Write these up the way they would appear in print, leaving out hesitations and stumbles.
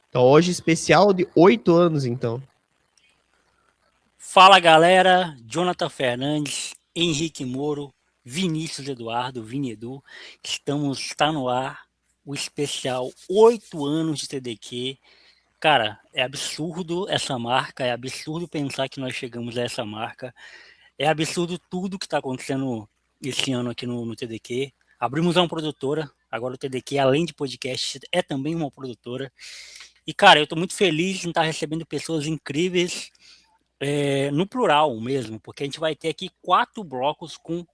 Então hoje especial de 8 anos, então. Fala galera, Jonathan Fernandes, Henrique Moro, Vinícius Eduardo, Vini Edu, está no ar o especial 8 anos de TDQ. Cara, é absurdo essa marca, é absurdo pensar que nós chegamos a essa marca, é absurdo tudo que está acontecendo esse ano aqui no TDQ. Abrimos uma produtora, agora o TDQ, além de podcast, é também uma produtora. E cara, eu estou muito feliz em estar recebendo pessoas incríveis, no plural mesmo, porque a gente vai ter aqui 4 blocos com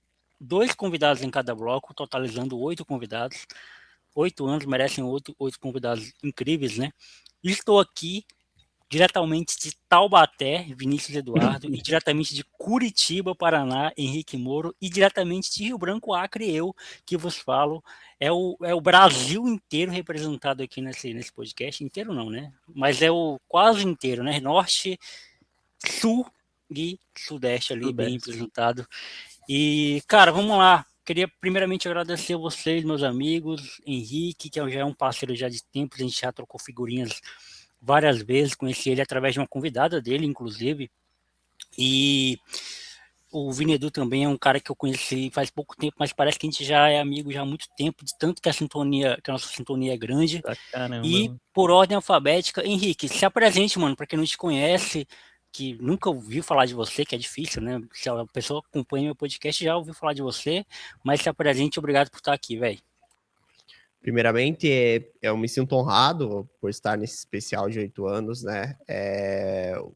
2 convidados em cada bloco, totalizando 8 convidados. 8 anos merecem 8 convidados incríveis, né? Estou aqui diretamente de Taubaté, Vinícius Eduardo, e diretamente de Curitiba, Paraná, Henrique Moro, e diretamente de Rio Branco, Acre, eu que vos falo. É o Brasil inteiro representado aqui nesse podcast. Inteiro não, né? Mas é o quase inteiro, né? Norte, Sul e Sudeste ali, bem representado. E, cara, vamos lá. Queria primeiramente agradecer a vocês, meus amigos, Henrique, que já é um parceiro já de tempos, a gente já trocou figurinhas várias vezes, conheci ele através de uma convidada dele, inclusive. E o Vinedu também é um cara que eu conheci faz pouco tempo, mas parece que a gente já é amigo já há muito tempo, de tanto que a nossa sintonia é grande. Pra caramba, E mano. por ordem alfabética, Henrique, se apresente, mano, para quem não te conhece, que nunca ouviu falar de você, que é difícil, né? Se a pessoa acompanha meu podcast, já ouviu falar de você, mas se apresente, obrigado por estar aqui, velho. Primeiramente, eu me sinto honrado por estar nesse especial de 8 anos, né?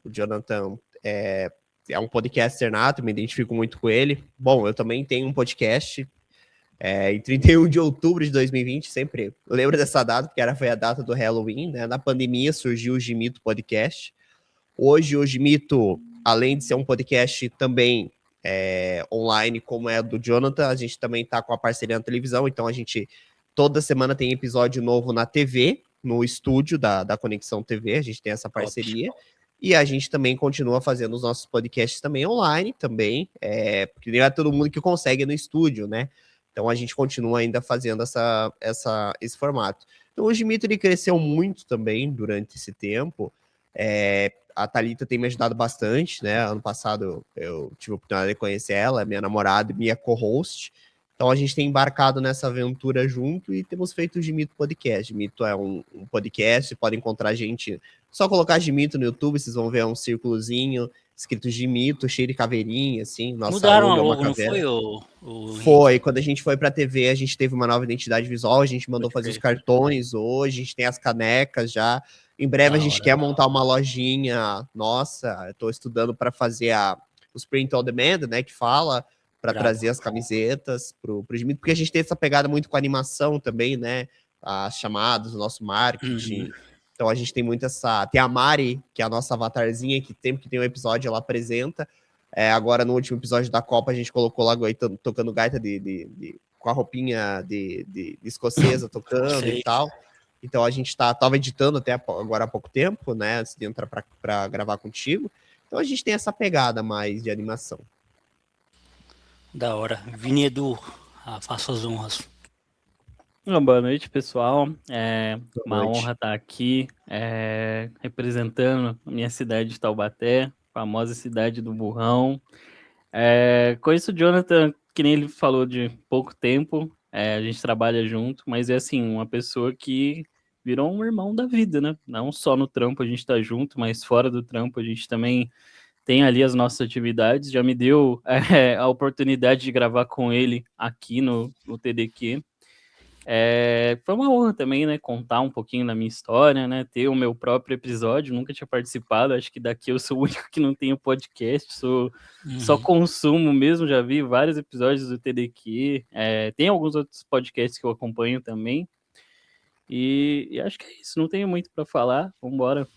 O Jonathan é um podcaster nato, me identifico muito com ele. Bom, eu também tenho um podcast. Em 31 de outubro de 2020, sempre lembro dessa data, porque foi a data do Halloween, né? Na pandemia surgiu o Gimito Podcast. Hoje, o Gimito, além de ser um podcast também online, como é do Jonathan, a gente também está com a parceria na televisão, então a gente toda semana tem episódio novo na TV, no estúdio da Conexão TV, a gente tem essa parceria. Top. E a gente também continua fazendo os nossos podcasts também online, também, porque não é todo mundo que consegue no estúdio, né? Então a gente continua ainda fazendo esse formato. Então o Gimito ele cresceu muito também durante esse tempo. A Thalita tem me ajudado bastante, né? Ano passado eu tive a oportunidade de conhecer ela, minha namorada e minha co-host. Então a gente tem embarcado nessa aventura junto e temos feito o Gimito Podcast. Gimito é um podcast, pode encontrar a gente, só colocar Gimito no YouTube, vocês vão ver um círculozinho escrito Gimito, cheio de caveirinha, assim. Nossa Mudaram a logo é uma logo, não caveira. foi, o Foi, quando a gente foi pra TV, a gente teve uma nova identidade visual, a gente mandou fazer os Henrique? cartões hoje, a gente tem as canecas já. Em breve a Da gente hora. quer montar uma lojinha nossa, eu tô estudando para fazer os print on demand, né, que fala, para trazer as camisetas pro Gimito, porque a gente tem essa pegada muito com a animação também, né, as chamadas, o nosso marketing. Uhum. Então a gente tem muito essa... Tem a Mari, que é a nossa avatarzinha, que sempre que tem um episódio ela apresenta. Agora, no último episódio da Copa, a gente colocou lá tocando gaita com a roupinha de escocesa tocando e tal. Então, a gente tava editando até agora há pouco tempo, né? Antes de entrar para gravar contigo. Então, a gente tem essa pegada mais de animação. Da hora. Vini Edu, faça as honras. Boa noite, pessoal. Uma noite. honra estar aqui representando a minha cidade de Taubaté, famosa cidade do burrão. Conheço o Jonathan, que nem ele falou, de pouco tempo. A gente trabalha junto, mas é assim, uma pessoa que virou um irmão da vida, né? Não só no trampo a gente tá junto, mas fora do trampo a gente também tem ali as nossas atividades. Já me deu a oportunidade de gravar com ele aqui no TDQ. Foi uma honra também, né, contar um pouquinho da minha história, né, ter o meu próprio episódio, nunca tinha participado, acho que daqui eu sou o único que não tenho podcast, só consumo mesmo, já vi vários episódios do TDQ, tem alguns outros podcasts que eu acompanho também, e acho que é isso, não tenho muito para falar, vambora.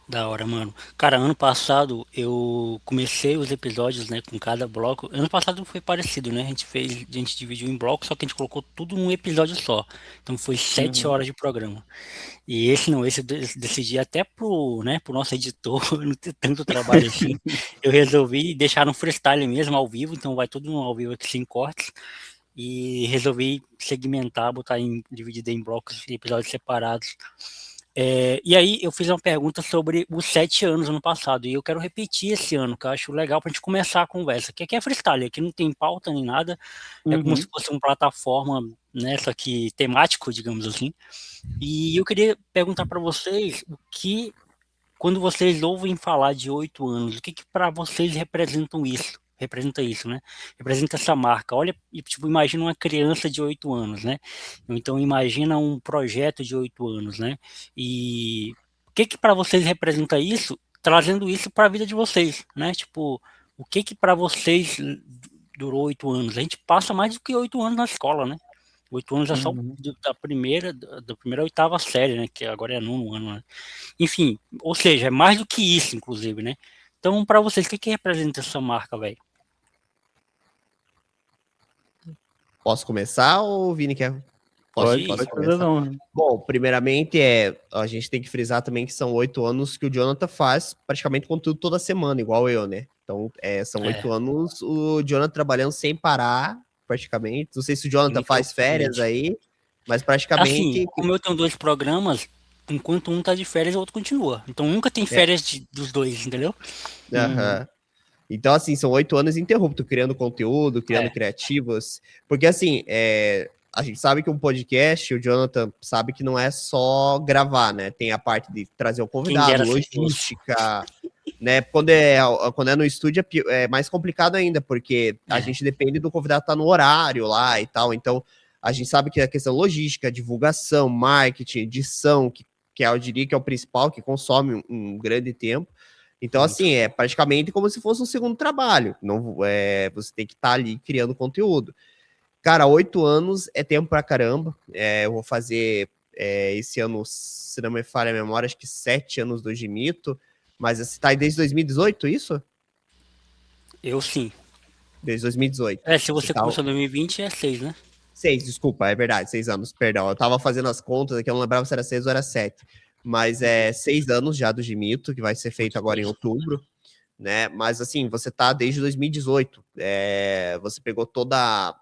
Da hora, mano. Cara, ano passado eu comecei os episódios, né, com cada bloco. Ano passado foi parecido, né? A gente dividiu em blocos, só que a gente colocou tudo num episódio só. Então foi 7 horas de programa. E esse eu decidi até pro nosso editor não ter tanto trabalho assim. Eu resolvi deixar no freestyle mesmo, ao vivo, então vai tudo ao vivo aqui sem cortes. E resolvi segmentar, dividido em blocos e episódios separados. E aí eu fiz uma pergunta sobre os 7 anos ano passado, e eu quero repetir esse ano, que eu acho legal pra gente começar a conversa, que aqui é freestyle, aqui não tem pauta nem nada, é como se Uhum. fosse uma plataforma, né, só que temático, digamos assim. E eu queria perguntar para vocês o que, quando vocês ouvem falar de 8 anos, o que para vocês representa isso, né? Representa essa marca. Olha, e, tipo, imagina uma criança de 8 anos, né? Ou então imagina um projeto de 8 anos, né? E o que para vocês representa isso, trazendo isso para a vida de vocês, né? Tipo, o que para vocês durou 8 anos? A gente passa mais do que 8 anos na escola, né? 8 anos é só Uhum. da primeira à oitava série, né? Que agora é nono ano, né? Enfim, ou seja, é mais do que isso, inclusive, né? Então, para vocês, o que representa essa marca, velho? Posso começar ou o Vini quer? Pode Pode, ir. Posso pode fazer começar? não. Bom, primeiramente a gente tem que frisar também que são 8 anos que o Jonathan faz praticamente conteúdo toda semana, igual eu, né? Então, são 8 anos o Jonathan trabalhando sem parar, praticamente. Não sei se o Jonathan faz férias Ininterruptamente. aí, mas Assim, praticamente. como eu tenho 2 programas, enquanto um tá de férias, o outro continua. Então nunca tem É, férias dos dois, entendeu? Uhum. aham. Então, assim, são 8 anos ininterruptos, criando conteúdo, criando É. criativos. Porque, assim, a gente sabe que um podcast, o Jonathan sabe que não é só gravar, né? Tem a parte de trazer o Quem convidado, dera se fosse. logística, né? Quando é no estúdio é mais complicado ainda, porque a É. gente depende do convidado estar no horário lá e tal. Então, a gente sabe que a questão logística, divulgação, marketing, edição, que eu diria que é o principal, que consome um grande tempo. Então, Muito. assim, é praticamente como se fosse um segundo trabalho. Não, você tem que estar ali criando conteúdo. Cara, 8 anos é tempo pra caramba. Eu vou fazer esse ano, se não me falha a memória, acho que 7 anos do Gimito. Mas você tá aí desde 2018, isso? Eu sim. Desde 2018. Se você Então, começou em 2020, é 6, né? 6, desculpa, é verdade, 6 anos, perdão. Eu tava fazendo as contas aqui, eu não lembrava se era 6 ou era 7. Mas é 6 anos já do Gimito, que vai ser feito agora em outubro, né? Mas assim, você tá desde 2018. Você pegou toda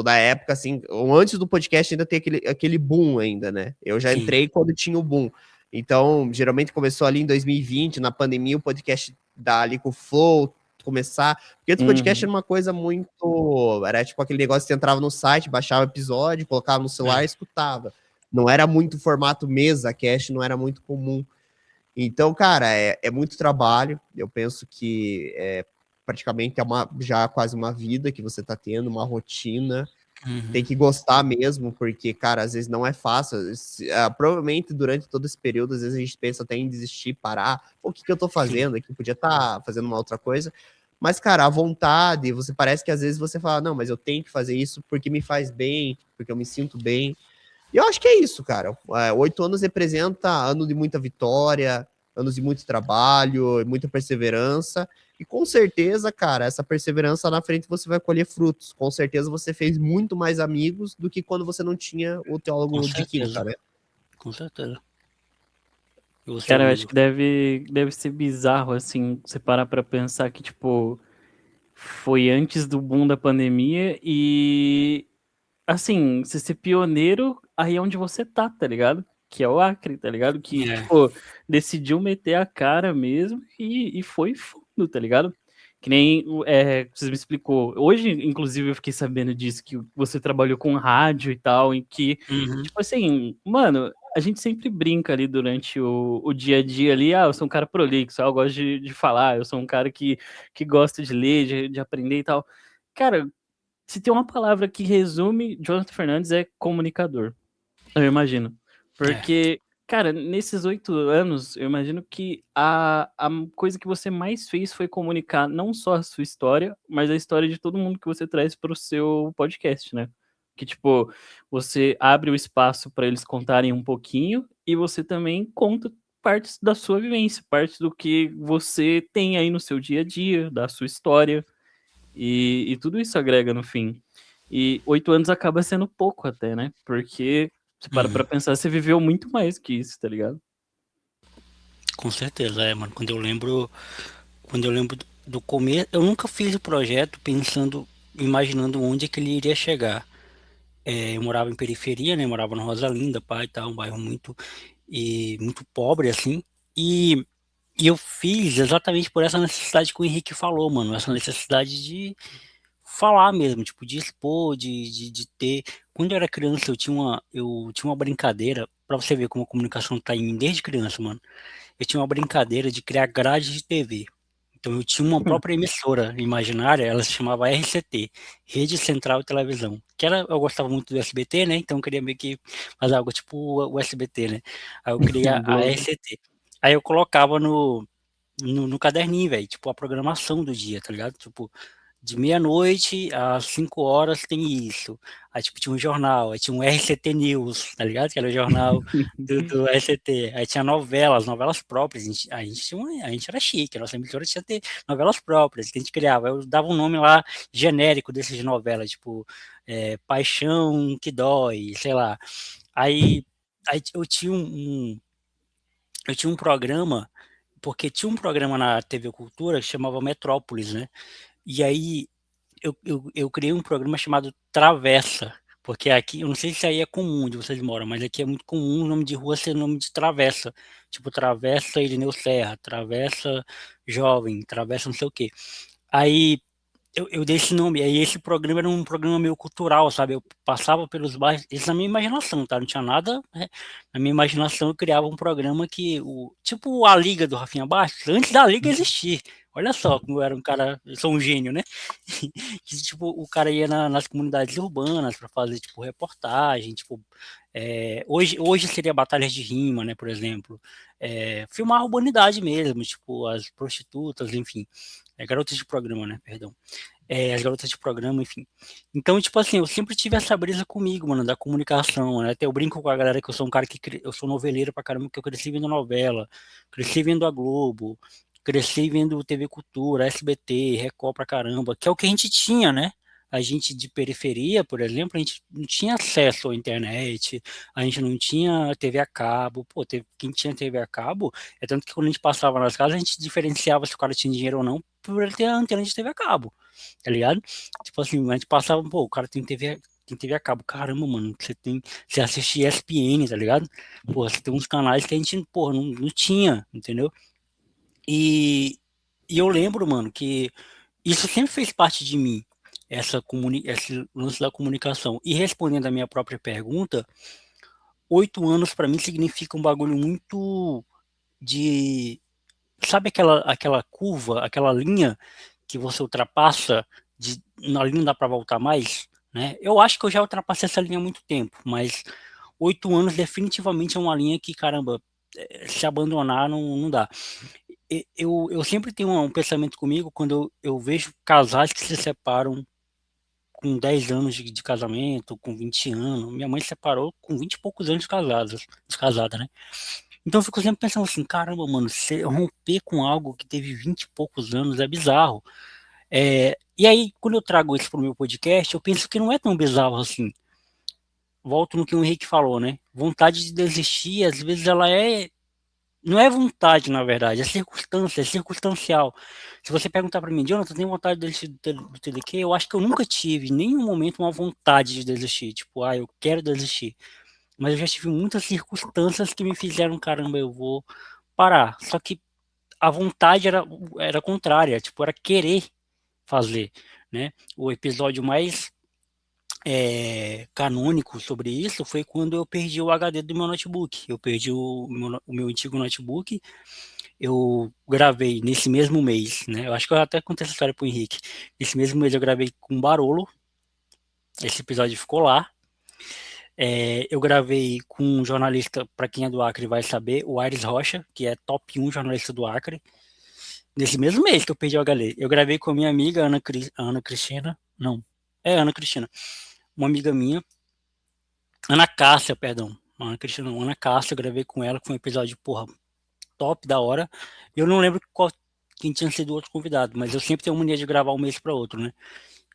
a época, assim, ou antes do podcast ainda tem aquele boom ainda, né? Eu já Sim. entrei quando tinha o boom. Então, geralmente começou ali em 2020, na pandemia, o podcast dá ali com o Flow, começar. Porque antes o podcast era uma coisa muito. Era tipo aquele negócio que você entrava no site, baixava o episódio, colocava no celular e escutava. Não era muito formato mesa, cast não era muito comum. Então, cara, é muito trabalho. Eu penso que praticamente já quase uma vida que você tá tendo, uma rotina. Tem que gostar mesmo, porque, cara, às vezes não é fácil. Provavelmente durante todo esse período, às vezes a gente pensa até em desistir, parar. O que eu tô fazendo aqui? Podia estar fazendo uma outra coisa. Mas, cara, a vontade, você parece que às vezes você fala, não, mas eu tenho que fazer isso porque me faz bem, porque eu me sinto bem. E eu acho que é isso, cara. 8 anos representa ano de muita vitória, anos de muito trabalho, muita perseverança. E com certeza, cara, essa perseverança na frente você vai colher frutos. Com certeza você fez muito mais amigos do que quando você não tinha o Com teólogo de quinta, certeza. né? Com certeza. E você, Cara, eu acho Murilo? que deve ser bizarro, assim, você parar pra pensar que, tipo, foi antes do boom da pandemia e, assim, você ser pioneiro aí onde você tá ligado? Que é o Acre, tá ligado? Que, É. tipo, decidiu meter a cara mesmo e foi fundo, tá ligado? Que nem vocês me explicou. Hoje, inclusive, eu fiquei sabendo disso, que você trabalhou com rádio e tal, em que, tipo assim, mano, a gente sempre brinca ali durante o dia a dia ali, eu sou um cara prolixo, eu gosto de falar, eu sou um cara que gosta de ler, de aprender e tal. Cara, se tem uma palavra que resume Jonathan Fernandes é comunicador, eu imagino. É. Porque, cara, nesses 8 anos, eu imagino que a coisa que você mais fez foi comunicar não só a sua história, mas a história de todo mundo que você traz para o seu podcast, né? Que, tipo, você abre o espaço para eles contarem um pouquinho e você também conta partes da sua vivência, partes do que você tem aí no seu dia a dia, da sua história, e tudo isso agrega no fim. E 8 anos acaba sendo pouco até, né? Porque você para pra pensar, você viveu muito mais que isso, tá ligado? Com certeza, mano. Quando eu lembro do começo, eu nunca fiz o projeto pensando, imaginando onde é que ele iria chegar. Eu morava em periferia, né? Morava na Rosa Linda, pai e tal, um bairro muito. e muito pobre, assim, e eu fiz exatamente por essa necessidade que o Henrique falou, mano, essa necessidade de falar mesmo, tipo, de expor, de ter. Quando eu era criança, eu tinha uma brincadeira, pra você ver como a comunicação tá em mim desde criança, mano. Eu tinha uma brincadeira de criar grade de TV. Então eu tinha uma própria emissora imaginária, ela se chamava RCT, Rede Central de Televisão. Eu gostava muito do SBT, né? Então eu queria meio que fazer algo tipo o SBT, né? Aí eu criei a Globo. RCT. Aí eu colocava no caderninho, velho, tipo a programação do dia, tá ligado? Tipo, de meia-noite às 5 horas tem isso. Aí, tipo, tinha um jornal, aí tinha um RCT News, tá ligado? Que era o jornal do RCT. Aí tinha novelas próprias. A gente era chique, a nossa emissora tinha que ter novelas próprias que a gente criava. Eu dava um nome lá genérico desses de novela, tipo, Paixão que Dói, sei lá. Aí, aí eu tinha um programa, porque tinha um programa na TV Cultura que chamava Metrópolis, né? E aí eu criei um programa chamado Travessa, porque aqui, eu não sei se aí é comum onde vocês moram, mas aqui é muito comum o nome de rua ser nome de travessa, tipo Travessa Irineu Serra, Travessa Jovem, Travessa não sei o quê. Aí eu dei esse nome, aí esse programa era um programa meio cultural, sabe? Eu passava pelos bairros, isso na minha imaginação, tá? Não tinha nada, né? Na minha imaginação eu criava um programa tipo a Liga do Rafinha Bastos, antes da Liga existir. Olha só como eu era um cara, eu sou um gênio, né? Que, tipo, o cara ia nas comunidades urbanas para fazer, tipo, reportagem, tipo, hoje seria batalhas de rima, né, por exemplo, filmar a urbanidade mesmo, tipo, as prostitutas, enfim, garotas de programa, né, perdão, as garotas de programa, enfim. Então, tipo assim, eu sempre tive essa brisa comigo, mano, da comunicação, né, até eu brinco com a galera que eu sou um cara eu sou noveleiro pra caramba, que eu cresci vendo novela, cresci vendo a Globo, cresci vendo TV Cultura, SBT, Record pra caramba, que é o que a gente tinha, né? A gente de periferia, por exemplo, a gente não tinha acesso à internet, a gente não tinha TV a cabo. Pô, quem tinha TV a cabo, é tanto que quando a gente passava nas casas, a gente diferenciava se o cara tinha dinheiro ou não por ele ter a antena de TV a cabo, tá ligado? Tipo assim, a gente passava, pô, o cara tem TV a cabo. Caramba, mano, você assiste ESPN, tá ligado? Pô, você tem uns canais que a gente, pô, não tinha, entendeu? E, e eu lembro, mano, que isso sempre fez parte de mim, esse lance da comunicação. E respondendo a minha própria pergunta, 8 anos pra mim significa um bagulho muito de. Sabe aquela curva, aquela linha que você ultrapassa, na linha não dá pra voltar mais? Né? Eu acho que eu já ultrapassei essa linha há muito tempo, mas 8 anos definitivamente é uma linha que, caramba, se abandonar não dá. Eu sempre tenho um pensamento comigo quando eu vejo casais que se separam com 10 anos de casamento, com 20 anos. Minha mãe se separou com 20 e poucos anos de casada, né? Então eu fico sempre pensando assim, caramba, mano, você romper com algo que teve 20 e poucos anos é bizarro. E aí, quando eu trago isso pro meu podcast, eu penso que não é tão bizarro assim. Volto no que o Henrique falou, né? Vontade de desistir, às vezes ela não é vontade, na verdade, é circunstância, é circunstancial. Se você perguntar para mim, Jonathan, tem vontade de desistir do TDQ? Eu acho que eu nunca tive, em nenhum momento, uma vontade de desistir. Tipo, eu quero desistir. Mas eu já tive muitas circunstâncias que me fizeram, caramba, eu vou parar. Só que a vontade era contrária, tipo, era querer fazer, né? O episódio mais canônico sobre isso foi quando eu perdi o HD do meu notebook. Eu perdi o meu antigo notebook. Eu gravei nesse mesmo mês, né? Eu acho que eu até contei essa história pro Henrique. Nesse mesmo mês eu gravei com o Barolo. Esse episódio ficou lá. Eu gravei com um jornalista, para quem é do Acre vai saber, o Aires Rocha, que é top 1 jornalista do Acre. Nesse mesmo mês que eu perdi o HD. Eu gravei com a minha amiga Ana Cristina. Não, Ana Cristina. Uma amiga minha. Ana Cássia, perdão. Ana Cristina, não, Ana Cássia, eu gravei com ela, que foi um episódio, porra, top, da hora. Eu não lembro quem tinha sido o outro convidado, mas eu sempre tenho mania de gravar um mês para outro, né?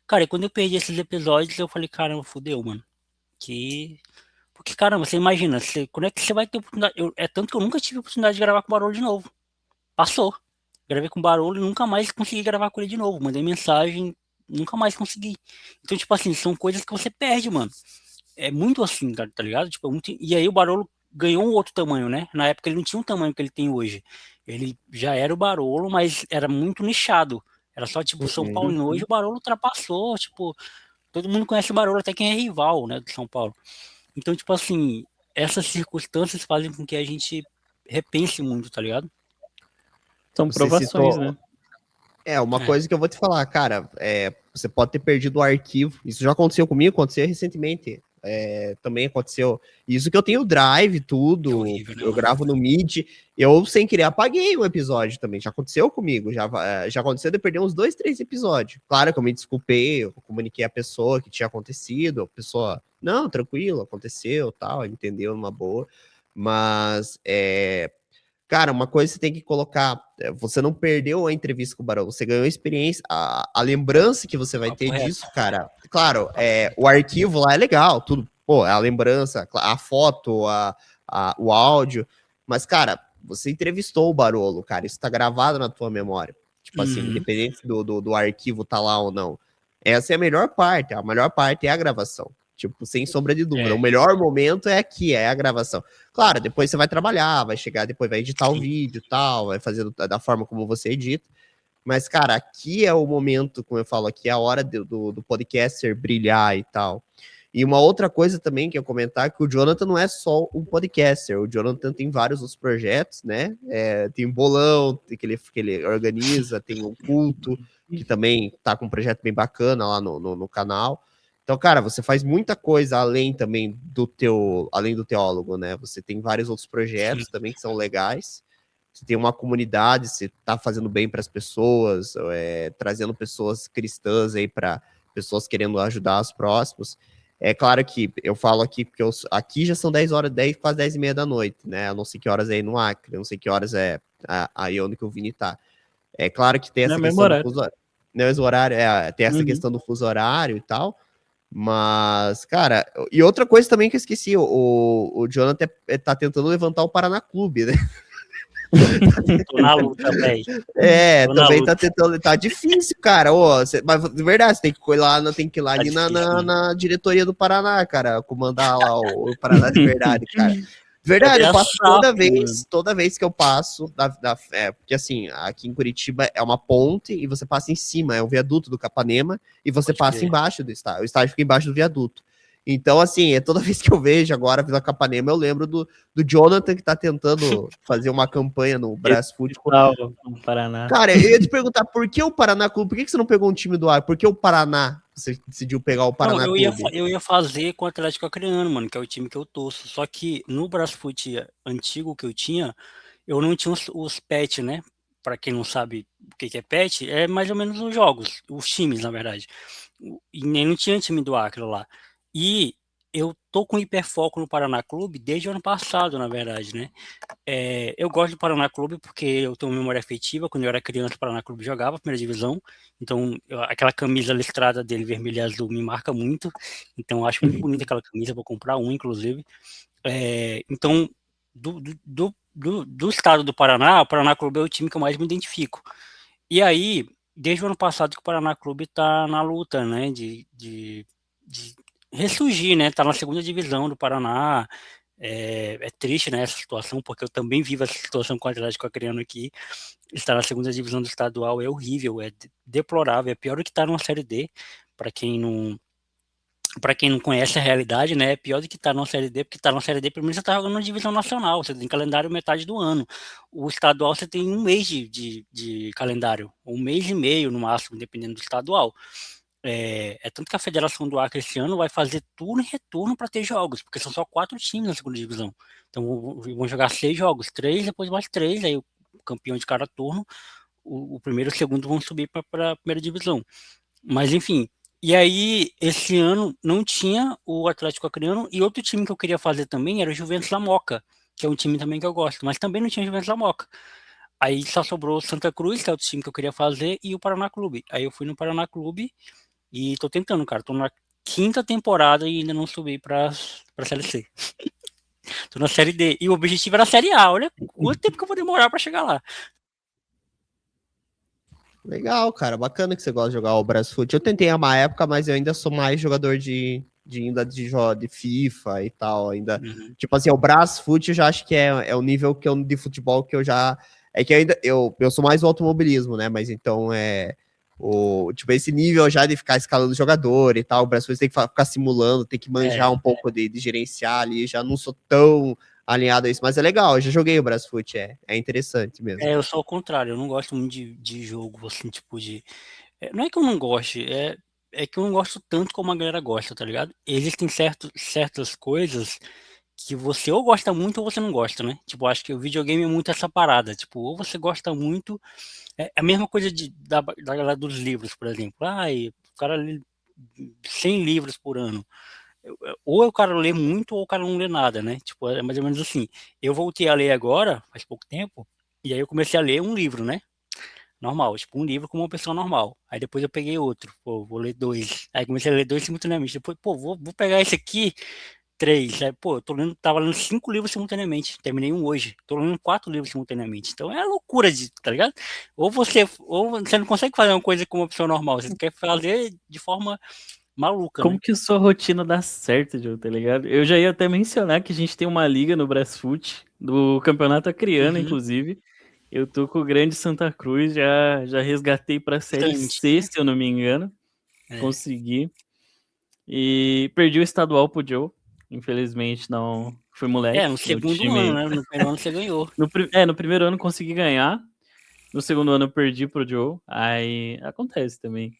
Cara, e quando eu perdi esses episódios, eu falei, caramba, fudeu, mano. Porque, caramba, você imagina, quando é que você vai ter oportunidade? É tanto que eu nunca tive oportunidade de gravar com o Barulho de novo. Passou. Gravei com o Barulho e nunca mais consegui gravar com ele de novo. Mandei mensagem, nunca mais consegui. Então, tipo assim, são coisas que você perde, mano. É muito assim, tá ligado? Tipo, e aí o Barolo ganhou um outro tamanho, né? Na época ele não tinha um tamanho que ele tem hoje. Ele já era o Barolo, mas era muito nichado. Era só, tipo, São Uhum. Paulo. E hoje o Barolo ultrapassou, tipo, todo mundo conhece o Barolo, até quem é rival, né, do São Paulo. Então, tipo assim, essas circunstâncias fazem com que a gente repense muito, tá ligado? São Você provações, citou. né? Uma É. coisa que eu vou te falar, cara, você pode ter perdido o arquivo. Isso já aconteceu comigo, aconteceu recentemente. Também aconteceu. Isso que eu tenho Drive, É tudo, horrível, né, eu mano? gravo no Mid. Eu, sem querer, apaguei um episódio também. Já aconteceu comigo. Já aconteceu de perder uns 2, 3 episódios. Claro que eu me desculpei, eu comuniquei a pessoa que tinha acontecido. A pessoa, não, tranquilo, aconteceu, tal, entendeu numa boa. Mas cara, uma coisa você tem que colocar, você não perdeu a entrevista com o Barão, você ganhou a experiência, a lembrança que você vai ter Papo reto. disso, cara. Claro, Papo reto. o arquivo lá é legal, tudo, pô, a lembrança, a foto, o áudio, mas, cara, você entrevistou o Barolo, cara, isso tá gravado na tua memória. Tipo assim, Uhum. independente do arquivo tá lá ou não. Essa é a melhor parte é a gravação. Tipo, sem sombra de dúvida. O É, melhor momento é aqui, é a gravação. Claro, depois você vai trabalhar, vai chegar, depois vai editar o sim. vídeo e tal, vai fazer da forma como você edita. Mas, cara, aqui é o momento, como eu falo, aqui é a hora do podcaster brilhar e tal. E uma outra coisa também que eu comentar é que o Jonathan não é só um podcaster, o Jonathan tem vários outros projetos, né? Tem o Bolão, que ele organiza, tem o Culto, que também tá com um projeto bem bacana lá no canal. Então, cara, você faz muita coisa além também além do teólogo, né? Você tem vários outros Sim. projetos também que são legais. Você tem uma comunidade, você tá fazendo bem para as pessoas, trazendo pessoas cristãs aí para pessoas querendo ajudar os próximos. É claro que eu falo aqui, porque aqui já são 10 horas, 10, quase 10 e meia da noite, né? Eu não sei que horas é aí no Acre, eu não sei que horas é aí onde que o Vini tá. É claro que tem Não é essa mesmo questão do horário. fuso horário, não é mesmo horário, tem essa Uhum. questão do fuso horário e tal, mas, cara, e outra coisa também que eu esqueci, o Jonathan tá tentando levantar o Paraná Clube, né? Tô na luta, velho. Tô na Também tá luta. tentando, tá difícil, cara. Mas de verdade, você tem que ir lá, tem que ir lá Tá ali difícil, mano. na diretoria do Paraná, cara, comandar lá o Paraná de verdade, cara. De verdade, Cadê eu a passo SAF, mano? toda vez que eu passo, porque assim, aqui em Curitiba é uma ponte e você passa em cima, é um viaduto do Capanema, e você Pode passa crer. embaixo do estádio. O estádio fica embaixo do viaduto. Então, assim, toda vez que eu vejo agora a Vila Capanema, eu lembro do Jonathan que tá tentando fazer uma campanha no Brasfoot. Tal, no Paraná. Cara, eu ia te perguntar por que o Paraná Clube? Por que você não pegou um time do ar? Por que o Paraná? Você decidiu pegar o Não, Paraná Clube? eu ia fazer com o Atlético Acreano, mano, que é o time que eu torço. Só que no Brasfoot antigo que eu tinha, eu não tinha os pet, né? Pra quem não sabe o que é pet, é mais ou menos os jogos, os times, na verdade. E nem não tinha time do Acre lá. E eu tô com hiperfoco no Paraná Clube desde o ano passado, na verdade, né? Eu gosto do Paraná Clube porque eu tenho memória afetiva. Quando eu era criança, o Paraná Clube jogava a primeira divisão. Então, aquela camisa listrada dele, vermelho e azul, me marca muito. Então, eu acho muito bonita aquela camisa, vou comprar um, inclusive. Então, do estado do Paraná, o Paraná Clube é o time que eu mais me identifico. E aí, desde o ano passado que o Paraná Clube está na luta, né, de ressurgir, né, tá na segunda divisão do Paraná. É triste, né, essa situação, porque eu também vivo essa situação com o Atlético Acreano aqui. Estar na segunda divisão do estadual é horrível, é deplorável, é pior do que estar numa Série D, para quem não para quem não conhece a realidade, né, é pior do que estar numa Série D, porque estar numa Série D, primeiro você está jogando na divisão nacional, você tem calendário metade do ano. O estadual você tem um mês de calendário, um mês e meio no máximo, dependendo do estadual. Tanto que a Federação do Acre esse ano vai fazer turno e retorno para ter jogos, porque são só 4 times na segunda divisão. Então vão jogar 6 jogos, 3, depois mais 3, aí o campeão de cada turno, o primeiro e o segundo vão subir para a primeira divisão. Mas enfim, e aí esse ano não tinha o Atlético Acreano, e outro time que eu queria fazer também era o Juventus La Moca, que é um time também que eu gosto, mas também não tinha o Juventus La Moca. Aí só sobrou o Santa Cruz, que é outro time que eu queria fazer, e o Paraná Clube. Aí eu fui no Paraná Clube e tô tentando, cara. Tô na quinta temporada e ainda não subi pra Série C. Tô na Série D. E o objetivo era a Série A. Olha quanto tempo que eu vou demorar pra chegar lá. Legal, cara. Bacana que você gosta de jogar o Brasfoot. Eu tentei uma época, mas eu ainda sou mais jogador ainda de FIFA e tal, ainda. Uhum. Tipo assim, o Brasfoot eu já acho que é o nível que eu, de futebol que eu já. É que ainda eu sou mais do automobilismo, né? Mas então tipo, esse nível já de ficar escalando jogador e tal, o Brasfoot tem que ficar simulando, tem que manjar um pouco de gerenciar ali, já não sou tão alinhado a isso, mas é legal, eu já joguei o Brasfoot, é interessante mesmo. Eu sou ao contrário, eu não gosto muito de jogo, assim, tipo de... não é que eu não goste, é que eu não gosto tanto como a galera gosta, tá ligado? Existem certas coisas que você ou gosta muito ou você não gosta, né? Tipo, acho que o videogame é muito essa parada, tipo, ou você gosta muito, é a mesma coisa da galera dos livros, por exemplo. Ai, o cara lê 100 livros por ano. Ou o cara lê muito ou o cara não lê nada, né? Tipo, é mais ou menos assim. Eu voltei a ler agora, faz pouco tempo, e aí eu comecei a ler um livro, né? Normal, tipo um livro como uma pessoa normal. Aí depois eu peguei outro, pô, vou ler dois. Aí comecei a ler dois simultaneamente. Depois, pô, vou pegar esse aqui, três. Aí, pô, tava lendo 5 livros simultaneamente. Terminei um hoje. Tô lendo 4 livros simultaneamente. Então é loucura tá ligado? Ou você não consegue fazer uma coisa como uma pessoa normal. Você quer fazer de forma maluca, Como né? que a sua rotina dá certo, Joe, tá ligado? Eu já ia até mencionar que a gente tem uma liga no Brasfoot, do Campeonato Acreano, Uhum. inclusive. Eu tô com o Grande Santa Cruz, já resgatei pra Série C, Santinha. se eu não me engano. É. Consegui. E perdi o estadual pro Joe. Infelizmente, não fui moleque. No Meu segundo ano, time. né? No primeiro ano você ganhou. No primeiro ano consegui ganhar. No segundo ano eu perdi pro Joe. Aí acontece também.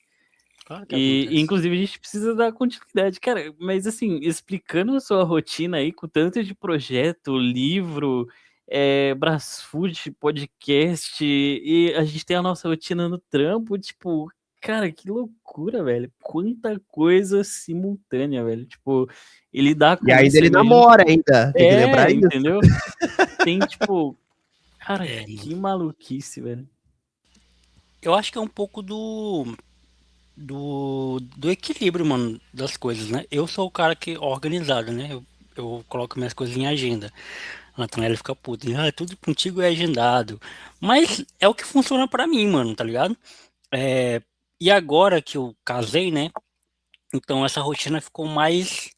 Claro que E, acontece. inclusive, a gente precisa dar continuidade. Cara, mas assim, explicando a sua rotina aí, com tanto de projeto, livro, Brasfoot, podcast, e a gente tem a nossa rotina no trampo, tipo, cara, que loucura, velho. Quanta coisa simultânea, velho. Tipo, e lidar E com ainda isso, eu ele imagino. namora ainda, tem que lembrar isso. Entendeu? Tem, tipo, cara, Mano. que maluquice, velho. Eu acho que é um pouco do equilíbrio, mano, das coisas, né? Eu sou o cara que é organizado, né? Eu coloco minhas coisas em agenda. A Nathanael fica puta. Tudo contigo é agendado. Mas é o que funciona pra mim, mano, tá ligado? É, e agora que eu casei, né? Então essa rotina ficou mais.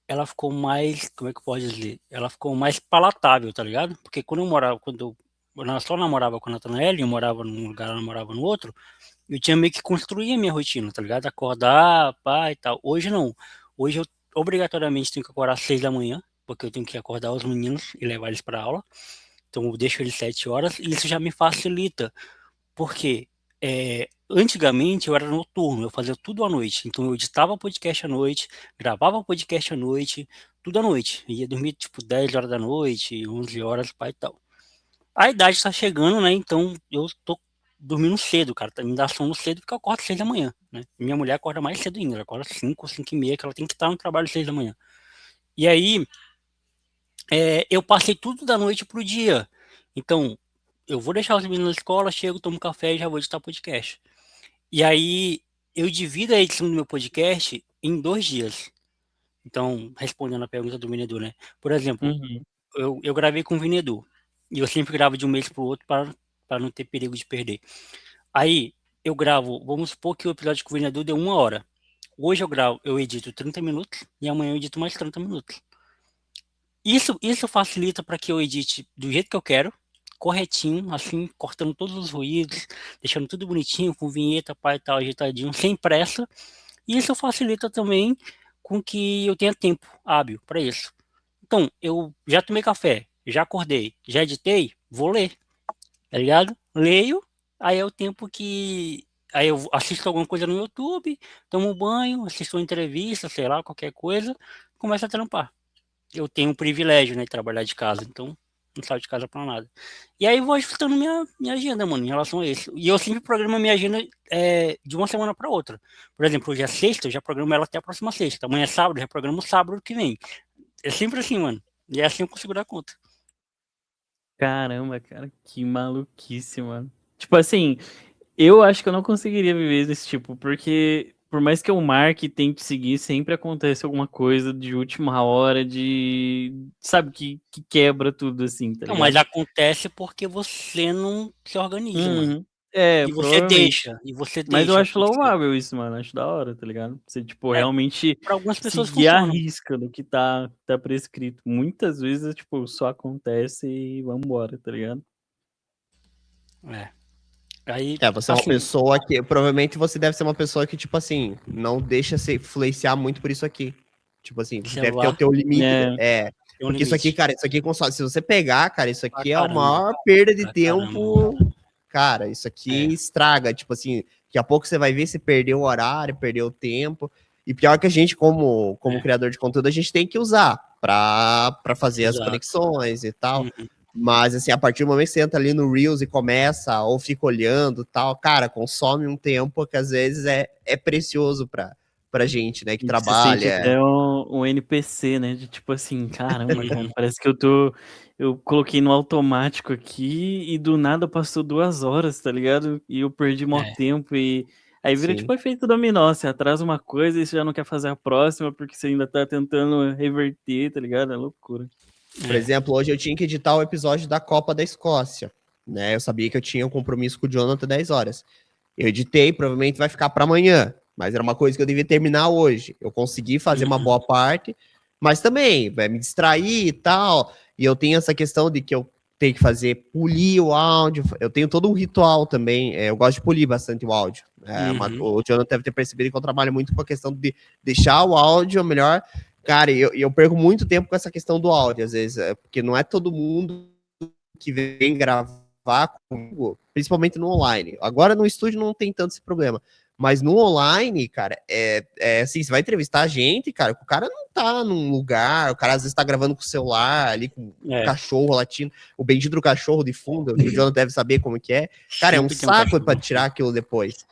Ela ficou mais. Como é que eu posso dizer? Ela ficou mais palatável, tá ligado? Porque quando eu só namorava com a Nathanael, eu morava num lugar, ela morava no outro. Eu tinha meio que construir a minha rotina, tá ligado? Acordar, pá e tal. Hoje não. Hoje eu obrigatoriamente tenho que acordar às 6 da manhã, porque eu tenho que acordar os meninos e levar eles para aula. Então eu deixo eles 7 horas e isso já me facilita. Porque antigamente eu era noturno, eu fazia tudo à noite. Então eu editava podcast à noite, gravava podcast à noite, tudo à noite. Ia dormir tipo 10 horas da noite, 11 horas, pá e tal. A idade está chegando, né? Então eu tô dormindo cedo, cara. Me dá sono cedo porque eu acordo 6 da manhã, né? Minha mulher acorda mais cedo ainda, ela acorda 5, 5:30, que ela tem que estar no trabalho 6 da manhã. E aí, eu passei tudo da noite pro dia. Então, eu vou deixar os meninos na escola, chego, tomo café e já vou editar podcast. E aí, eu divido a edição do meu podcast em 2 dias. Então, respondendo a pergunta do Vinedu, né? Por exemplo, Uhum. eu gravei com o Vinedu. E eu sempre gravo de um mês pro outro para não ter perigo de perder. Aí eu gravo, vamos supor que o episódio com o Vingador deu 1 hora. Hoje eu edito 30 minutos e amanhã eu edito mais 30 minutos. Isso facilita para que eu edite do jeito que eu quero, corretinho, assim, cortando todos os ruídos, deixando tudo bonitinho, com vinheta, pai e tal, ajeitadinho, sem pressa. E isso facilita também com que eu tenha tempo hábil para isso. Então, eu já tomei café, já acordei, já editei, vou ler, tá ligado? Leio, aí é o tempo que. Aí eu assisto alguma coisa no YouTube, tomo um banho, assisto uma entrevista, sei lá, qualquer coisa, começo a trampar. Eu tenho o privilégio, né, de trabalhar de casa, então não saio de casa pra nada. E aí vou ajustando minha agenda, mano, em relação a isso. E eu sempre programo a minha agenda de uma semana pra outra. Por exemplo, hoje é sexta, eu já programo ela até a próxima sexta. Amanhã é sábado, eu já programo o sábado que vem. É sempre assim, mano. E é assim eu consigo dar conta. Caramba, cara, que maluquice, mano. Tipo assim, eu acho que eu não conseguiria viver desse tipo, porque por mais que eu marque e tente seguir, sempre acontece alguma coisa de última hora, sabe, que quebra tudo assim, tá Não, mas ligado? acontece porque você não se organiza, mano. Uhum. E você provavelmente. deixa, e você Mas eu deixa acho acontecer. louvável isso, mano. Acho da hora, tá ligado? Você, tipo, É, realmente Pra algumas pessoas seguir a funciona. risca do que tá prescrito. Muitas vezes, tipo, só acontece e vambora, tá ligado? É. Aí, Você é uma assim, pessoa que. Provavelmente você deve ser uma pessoa que, tipo assim, não deixa se influenciar muito por isso aqui. Tipo assim, você deve ter o celular teu limite. É, tem um Porque isso aqui, limite. cara, isso aqui consome. Se você pegar, cara, isso Pra aqui é a caramba. maior perda de Pra caramba, mano. tempo. Cara, isso aqui É. estraga. Tipo assim, daqui a pouco você vai ver se perdeu o horário, perdeu o tempo. E pior que a gente, como É. criador de conteúdo, a gente tem que usar pra fazer as Exato. conexões e tal. Uhum. Mas, assim, a partir do momento que você entra ali no Reels e começa, ou fica olhando tal, cara, consome um tempo que às vezes é precioso pra gente, né, que e você sente trabalha. até um NPC, né? De tipo assim, caramba, cara, Uhum. parece que eu coloquei no automático aqui e do nada passou 2 horas, tá ligado? E eu perdi mó É. tempo e aí vira Sim. tipo efeito dominó, você atrasa uma coisa e você já não quer fazer a próxima porque você ainda tá tentando reverter, tá ligado? É loucura. Por É. exemplo, hoje eu tinha que editar o episódio da Copa da Escócia, né? Eu sabia que eu tinha um compromisso com o Jonathan 10 horas. Eu editei, provavelmente vai ficar para amanhã, mas era uma coisa que eu devia terminar hoje. Eu consegui fazer uma boa parte, mas também vai me distrair e tal. E eu tenho essa questão de que eu tenho que fazer polir o áudio. Eu tenho todo um ritual também. Eu gosto de polir bastante o áudio. Uhum. O Jonathan deve ter percebido que eu trabalho muito com a questão de deixar o áudio melhor. Cara, eu perco muito tempo com essa questão do áudio, às vezes, porque não é todo mundo que vem gravar comigo, principalmente no online. Agora no estúdio não tem tanto esse problema. Mas no online, cara, assim, você vai entrevistar a gente, cara, o cara não tá num lugar, o cara às vezes tá gravando com o celular ali, com o cachorro latindo, o bendito do cachorro de fundo, que o Jonathan deve saber como que é. Cara, é um Sempre tem um saco cachorro. pra tirar aquilo depois.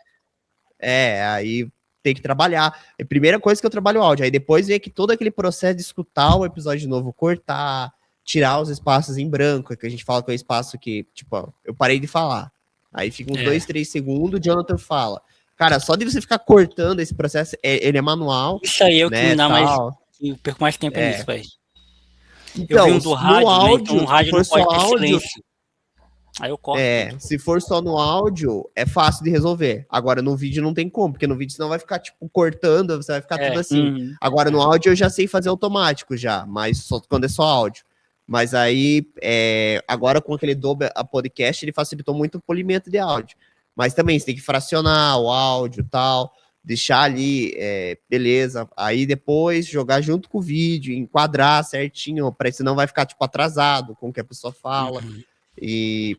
Aí tem que trabalhar. É a primeira coisa que eu trabalho o áudio. Aí depois vem que todo aquele processo de escutar o episódio de novo, cortar, tirar os espaços em branco, que a gente fala que é o espaço que, tipo, ó, eu parei de falar. Aí fica uns 2, 3 segundos, o Jonathan fala. Cara, só de você ficar cortando esse processo, ele é manual, Isso aí é o que né, me dá mais. tal. Eu perco mais tempo nisso, velho. Eu vi Então, um do no rádio, né? Então o áudio, se rádio não for só pode ter áudio, silêncio. Aí eu corto tudo. se for só no áudio, é fácil de resolver. Agora, no vídeo não tem como, porque no vídeo senão vai ficar, tipo, cortando, você vai ficar tudo assim. Uhum. Agora, no áudio eu já sei fazer automático já, mas só, quando é só áudio. Mas aí, agora com aquele Dolby a podcast, ele facilitou muito o polimento de áudio. Mas também, você tem que fracionar o áudio e tal, deixar ali, beleza. Aí depois jogar junto com o vídeo, enquadrar certinho, para senão vai ficar, tipo, atrasado com o que a pessoa fala. Uhum. E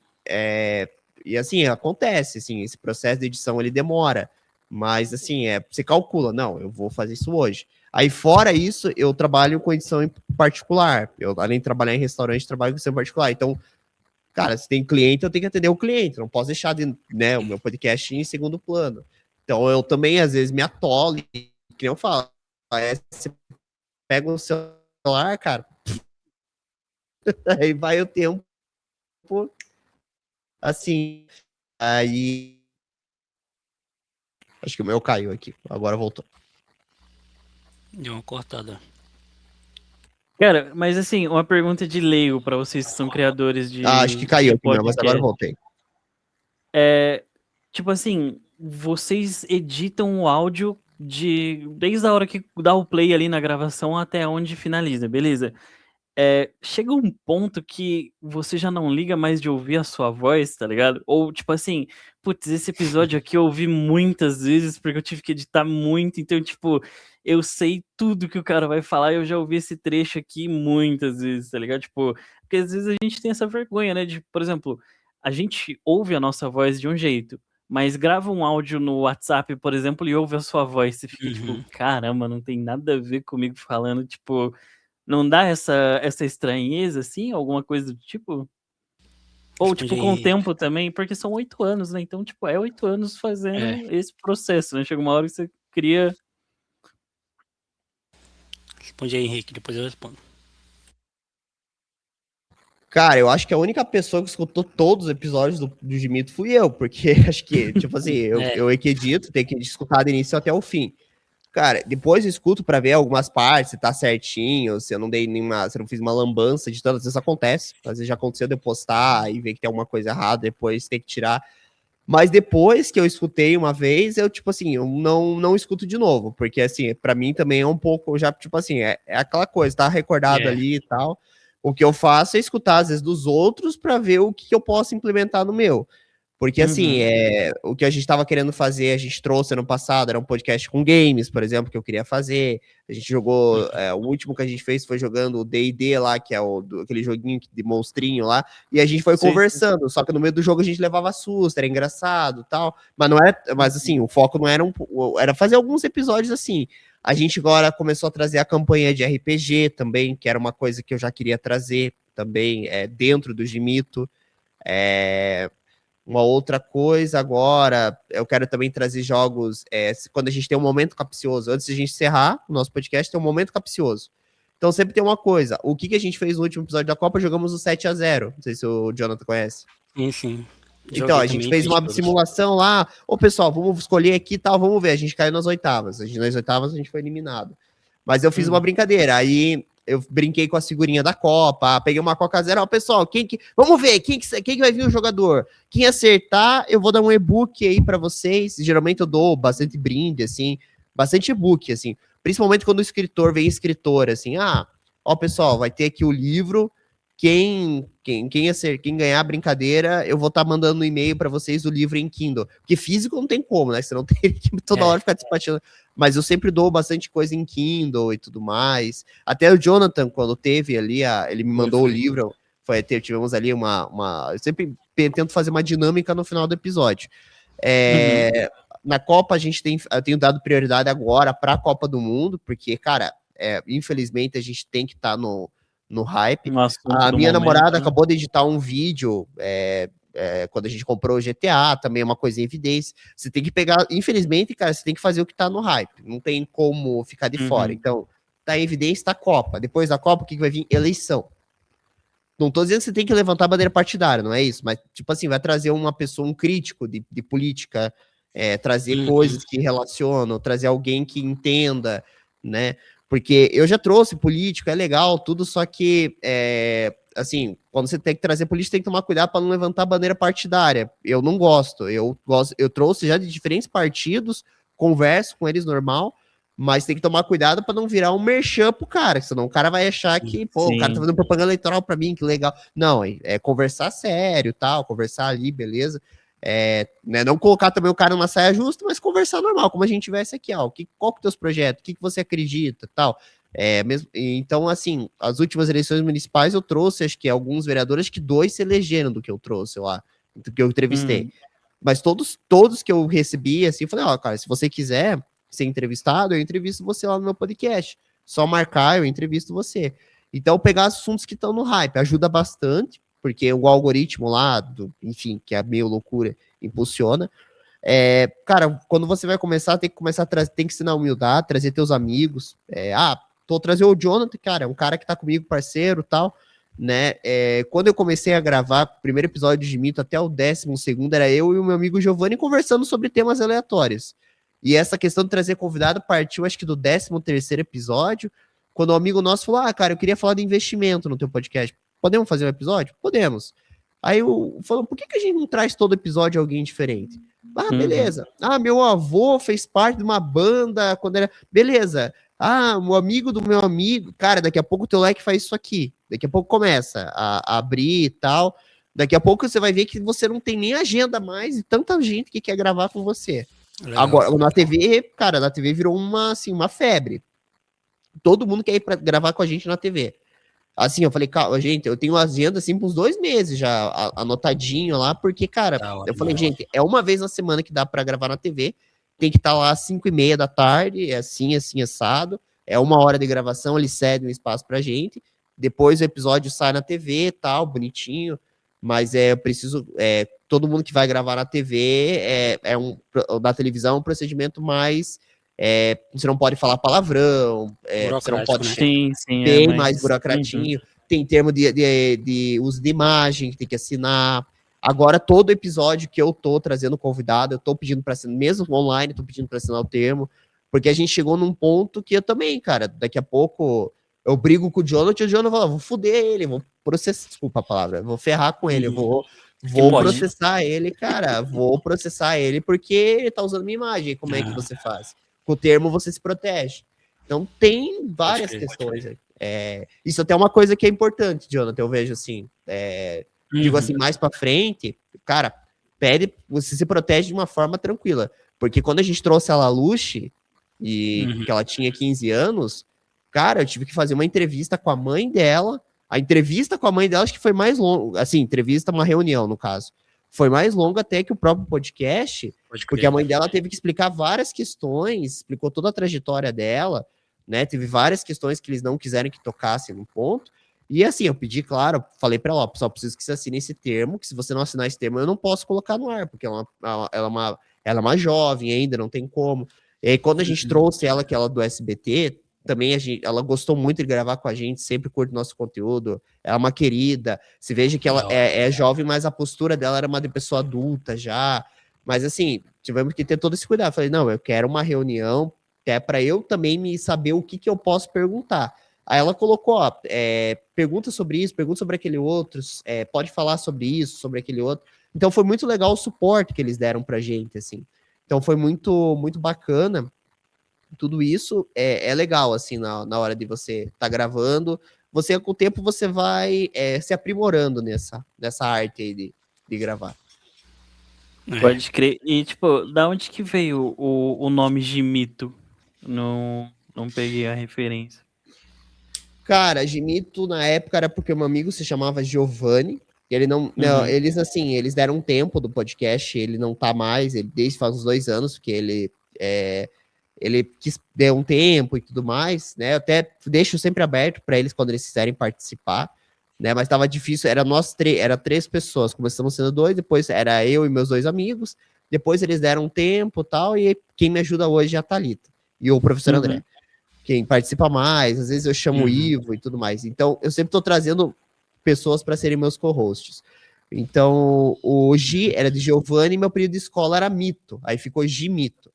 assim, acontece, assim, esse processo de edição ele demora, mas assim, você calcula, não, eu vou fazer isso hoje. Aí fora isso, eu trabalho com edição em particular, eu além de trabalhar em restaurante, trabalho com edição em particular, então, cara, se tem cliente, eu tenho que atender o cliente, não posso deixar né, o meu podcast em segundo plano. Então eu também, às vezes, me atolo, que nem eu falo, você pega o celular, cara, aí vai o tempo, assim, aí. Acho que o meu caiu aqui. Agora voltou. Deu uma cortada. Cara, mas assim, uma pergunta de leigo pra vocês que são criadores Acho que de caiu aqui mesmo, mas agora podcast. voltei. Tipo assim, vocês editam o áudio desde a hora que dá o play ali na gravação até onde finaliza, beleza? Chega um ponto que você já não liga mais de ouvir a sua voz, tá ligado? Ou tipo assim, putz, esse episódio aqui eu ouvi muitas vezes porque eu tive que editar muito, então tipo, eu sei tudo que o cara vai falar e eu já ouvi esse trecho aqui muitas vezes, tá ligado? Tipo, porque às vezes a gente tem essa vergonha, né? De, por exemplo, a gente ouve a nossa voz de um jeito, mas grava um áudio no WhatsApp, por exemplo, e ouve a sua voz, você fica tipo, Uhum. caramba, não tem nada a ver comigo falando, tipo, não dá essa estranheza, assim, alguma coisa do tipo? Ou, Responde tipo, aí, com o Henrique. tempo também, porque são 8 anos, né? Então, tipo, é 8 anos É, fazendo esse processo, né? Chega uma hora que você cria. responde aí, Henrique, depois eu respondo. Cara, eu acho que a única pessoa que escutou todos os episódios do Gimito fui eu, porque acho que, tipo assim, eu é que edito, tenho que escutar do início até o fim. Cara, depois eu escuto pra ver algumas partes, se tá certinho, se eu não dei nenhuma, se eu não fiz uma lambança de tantas vezes acontece. Às vezes já aconteceu de eu postar e ver que tem alguma coisa errada, depois tem que tirar. Mas depois que eu escutei uma vez, eu, tipo assim, eu não escuto de novo, porque, assim, pra mim também é um pouco, já, tipo assim, é aquela coisa, tá recordado ali e tal. O que eu faço é escutar, às vezes, dos outros pra ver o que eu posso implementar no meu. Porque, assim, o que a gente estava querendo fazer, a gente trouxe ano passado, era um podcast com games, por exemplo, que eu queria fazer. A gente jogou, o último que a gente fez foi jogando o D&D lá, que é aquele joguinho de monstrinho lá, e a gente foi conversando, só que no meio do jogo a gente levava susto, era engraçado e tal, mas não era, mas assim, o foco não era era fazer alguns episódios assim. A gente agora começou a trazer a campanha de RPG também, que era uma coisa que eu já queria trazer também, dentro do Gimito. Uma outra coisa agora, eu quero também trazer jogos, quando a gente tem um momento capcioso, antes de a gente encerrar o nosso podcast, tem um momento capcioso. Então sempre tem uma coisa, o que a gente fez no último episódio da Copa, jogamos o 7-0, não sei se o Jonathan conhece. Sim. Então, a gente fez uma simulação lá, pessoal, vamos escolher aqui e tal, vamos ver, a gente caiu nas oitavas, nas oitavas a gente foi eliminado. Mas eu fiz uma brincadeira, aí eu brinquei com a figurinha da Copa, peguei uma Coca Zero, pessoal, vamos ver, quem que vai vir o jogador? Quem acertar, eu vou dar um e-book aí para vocês, geralmente eu dou bastante brinde, assim, bastante e-book, assim, principalmente quando o escritor vem escritor, assim, pessoal, vai ter aqui o livro, quem ganhar a brincadeira, eu vou estar mandando um e-mail para vocês do livro em Kindle, porque físico não tem como, né, você não tem que toda hora ficar despachando, mas eu sempre dou bastante coisa em Kindle e tudo mais. Até o Jonathan, quando teve ali, ele me mandou o livro, tivemos ali eu sempre tento fazer uma dinâmica no final do episódio. Na Copa, eu tenho dado prioridade agora para a Copa do Mundo, porque, cara, infelizmente a gente tem que estar no hype. A minha namorada acabou de editar um vídeo, quando a gente comprou o GTA, também é uma coisa em evidência. Você tem que pegar, infelizmente, cara, você tem que fazer o que tá no hype. Não tem como ficar de fora. Então, tá em evidência, tá a Copa. Depois da Copa, o que vai vir? Eleição. Não tô dizendo que você tem que levantar a bandeira partidária, não é isso, mas, tipo assim, vai trazer uma pessoa, um crítico de política, trazer coisas que relacionam, trazer alguém que entenda, né? Porque eu já trouxe político, é legal, tudo, só que, assim, quando você tem que trazer político, tem que tomar cuidado para não levantar a bandeira partidária. Eu não gosto. Eu trouxe já de diferentes partidos, converso com eles normal, mas tem que tomar cuidado para não virar um merchan pro cara, senão o cara vai achar que, o cara tá fazendo propaganda eleitoral para mim, que legal. Não, é conversar sério, tal, conversar ali, beleza. Né, não colocar também o cara numa saia justa, mas conversar normal, como a gente tivesse aqui, qual que é o teus projetos, o que você acredita, tal. Então, assim, as últimas eleições municipais eu trouxe, acho que alguns vereadores, acho que 2 se elegeram do que eu trouxe lá, do que eu entrevistei. Mas todos que eu recebi, assim, eu falei, cara, se você quiser ser entrevistado, eu entrevisto você lá no meu podcast. Só marcar, eu entrevisto você. Então, pegar assuntos que estão no hype ajuda bastante, porque o algoritmo lá, enfim, que é meio loucura, impulsiona. Cara, quando você vai começar, tem que começar a trazer, tem que ensinar humildade, trazer teus amigos. Trazer o Jonathan, cara, é um cara que tá comigo, parceiro, tal, né? Quando eu comecei a gravar o primeiro episódio de Mito até o 12º, era eu e o meu amigo Giovanni conversando sobre temas aleatórios. E essa questão de trazer convidado partiu, acho que do 13º episódio, quando um amigo nosso falou, cara, eu queria falar de investimento no teu podcast. Podemos fazer um episódio? Podemos. Aí eu falou, por que a gente não traz todo episódio alguém diferente? Beleza. Meu avô fez parte de uma banda quando era... Beleza. O amigo do meu amigo... Cara, daqui a pouco o teu like faz isso aqui. Daqui a pouco começa a abrir e tal. Daqui a pouco você vai ver que você não tem nem agenda mais e tanta gente que quer gravar com você. Legal. Agora, na TV, cara, na TV virou uma febre. Todo mundo quer ir pra gravar com a gente na TV. Assim, eu falei, calma, gente, eu tenho agenda, assim, por uns 2 meses já, anotadinho lá, porque, cara, eu falei, gente, é uma vez na semana que dá pra gravar na TV, tem que estar lá às 5:30 da tarde, assim, assado, é 1 hora de gravação, eles cedem um espaço pra gente, depois o episódio sai na TV e tal, bonitinho, mas eu preciso, todo mundo que vai gravar na TV, da televisão, é um procedimento mais... você não pode falar palavrão, você não pode... Né? Tem mais burocratinho, tem termo de uso de imagem que tem que assinar. Agora, todo episódio que eu tô trazendo convidado, eu tô pedindo para assinar, mesmo online, tô pedindo para assinar o termo, porque a gente chegou num ponto que eu também, cara, daqui a pouco eu brigo com o Jonathan, e o Jonathan fala, vou foder ele, vou processar, desculpa a palavra, vou ferrar com ele, eu vou Vou processar ele, cara. Vou processar ele porque ele tá usando minha imagem. Como é que você faz? Com o termo você se protege. Então tem várias questões. Isso até é uma coisa que é importante, Jonathan. Eu vejo assim. Digo assim, mais pra frente, cara, você se protege de uma forma tranquila. Porque quando a gente trouxe a Laluche, que ela tinha 15 anos, cara, eu tive que fazer uma entrevista com a mãe dela. A entrevista com a mãe dela acho que foi mais longa, assim, entrevista, uma reunião, no caso. Foi mais longa até que o próprio podcast, porque a mãe dela teve que explicar várias questões, explicou toda a trajetória dela, né? Teve várias questões que eles não quiseram que tocassem no ponto. E assim, eu pedi, claro, falei para ela, ó, pessoal, preciso que você assine esse termo, que se você não assinar esse termo, eu não posso colocar no ar, porque ela é uma jovem ainda, não tem como. E aí, quando a gente trouxe ela, que ela é do SBT, também ela gostou muito de gravar com a gente, sempre curte nosso conteúdo, ela é uma querida, se veja que ela é jovem, mas a postura dela era uma de pessoa adulta já, mas assim, tivemos que ter todo esse cuidado. Falei, não, eu quero uma reunião, até para eu também me saber o que eu posso perguntar. Aí ela colocou, ó, pergunta sobre isso, pergunta sobre aquele outro, pode falar sobre isso, sobre aquele outro. Então foi muito legal o suporte que eles deram pra gente, assim. Então foi muito, muito bacana. Tudo isso é legal, assim, na hora de você estar gravando. Você, com o tempo, você vai se aprimorando nessa arte aí de gravar. Pode crer. E, tipo, da onde que veio o nome Gimito? Não peguei a referência. Cara, Gimito, na época, era porque um amigo se chamava Giovanni. Ele não, eles, assim, eles deram um tempo do podcast, ele não tá mais, desde faz uns 2 anos, porque ele quis dar um tempo e tudo mais, né? Eu até deixo sempre aberto para eles quando eles quiserem participar, né? Mas tava difícil, era 3 pessoas, começamos sendo 2, depois era eu e meus 2 amigos, depois eles deram um tempo e tal, e quem me ajuda hoje é a Thalita e o professor André. Quem participa mais, às vezes eu chamo o Ivo e tudo mais. Então, eu sempre tô trazendo pessoas para serem meus co-hosts. Então, o Gi era de Giovanni e meu período de escola era Mito, aí ficou Gimito.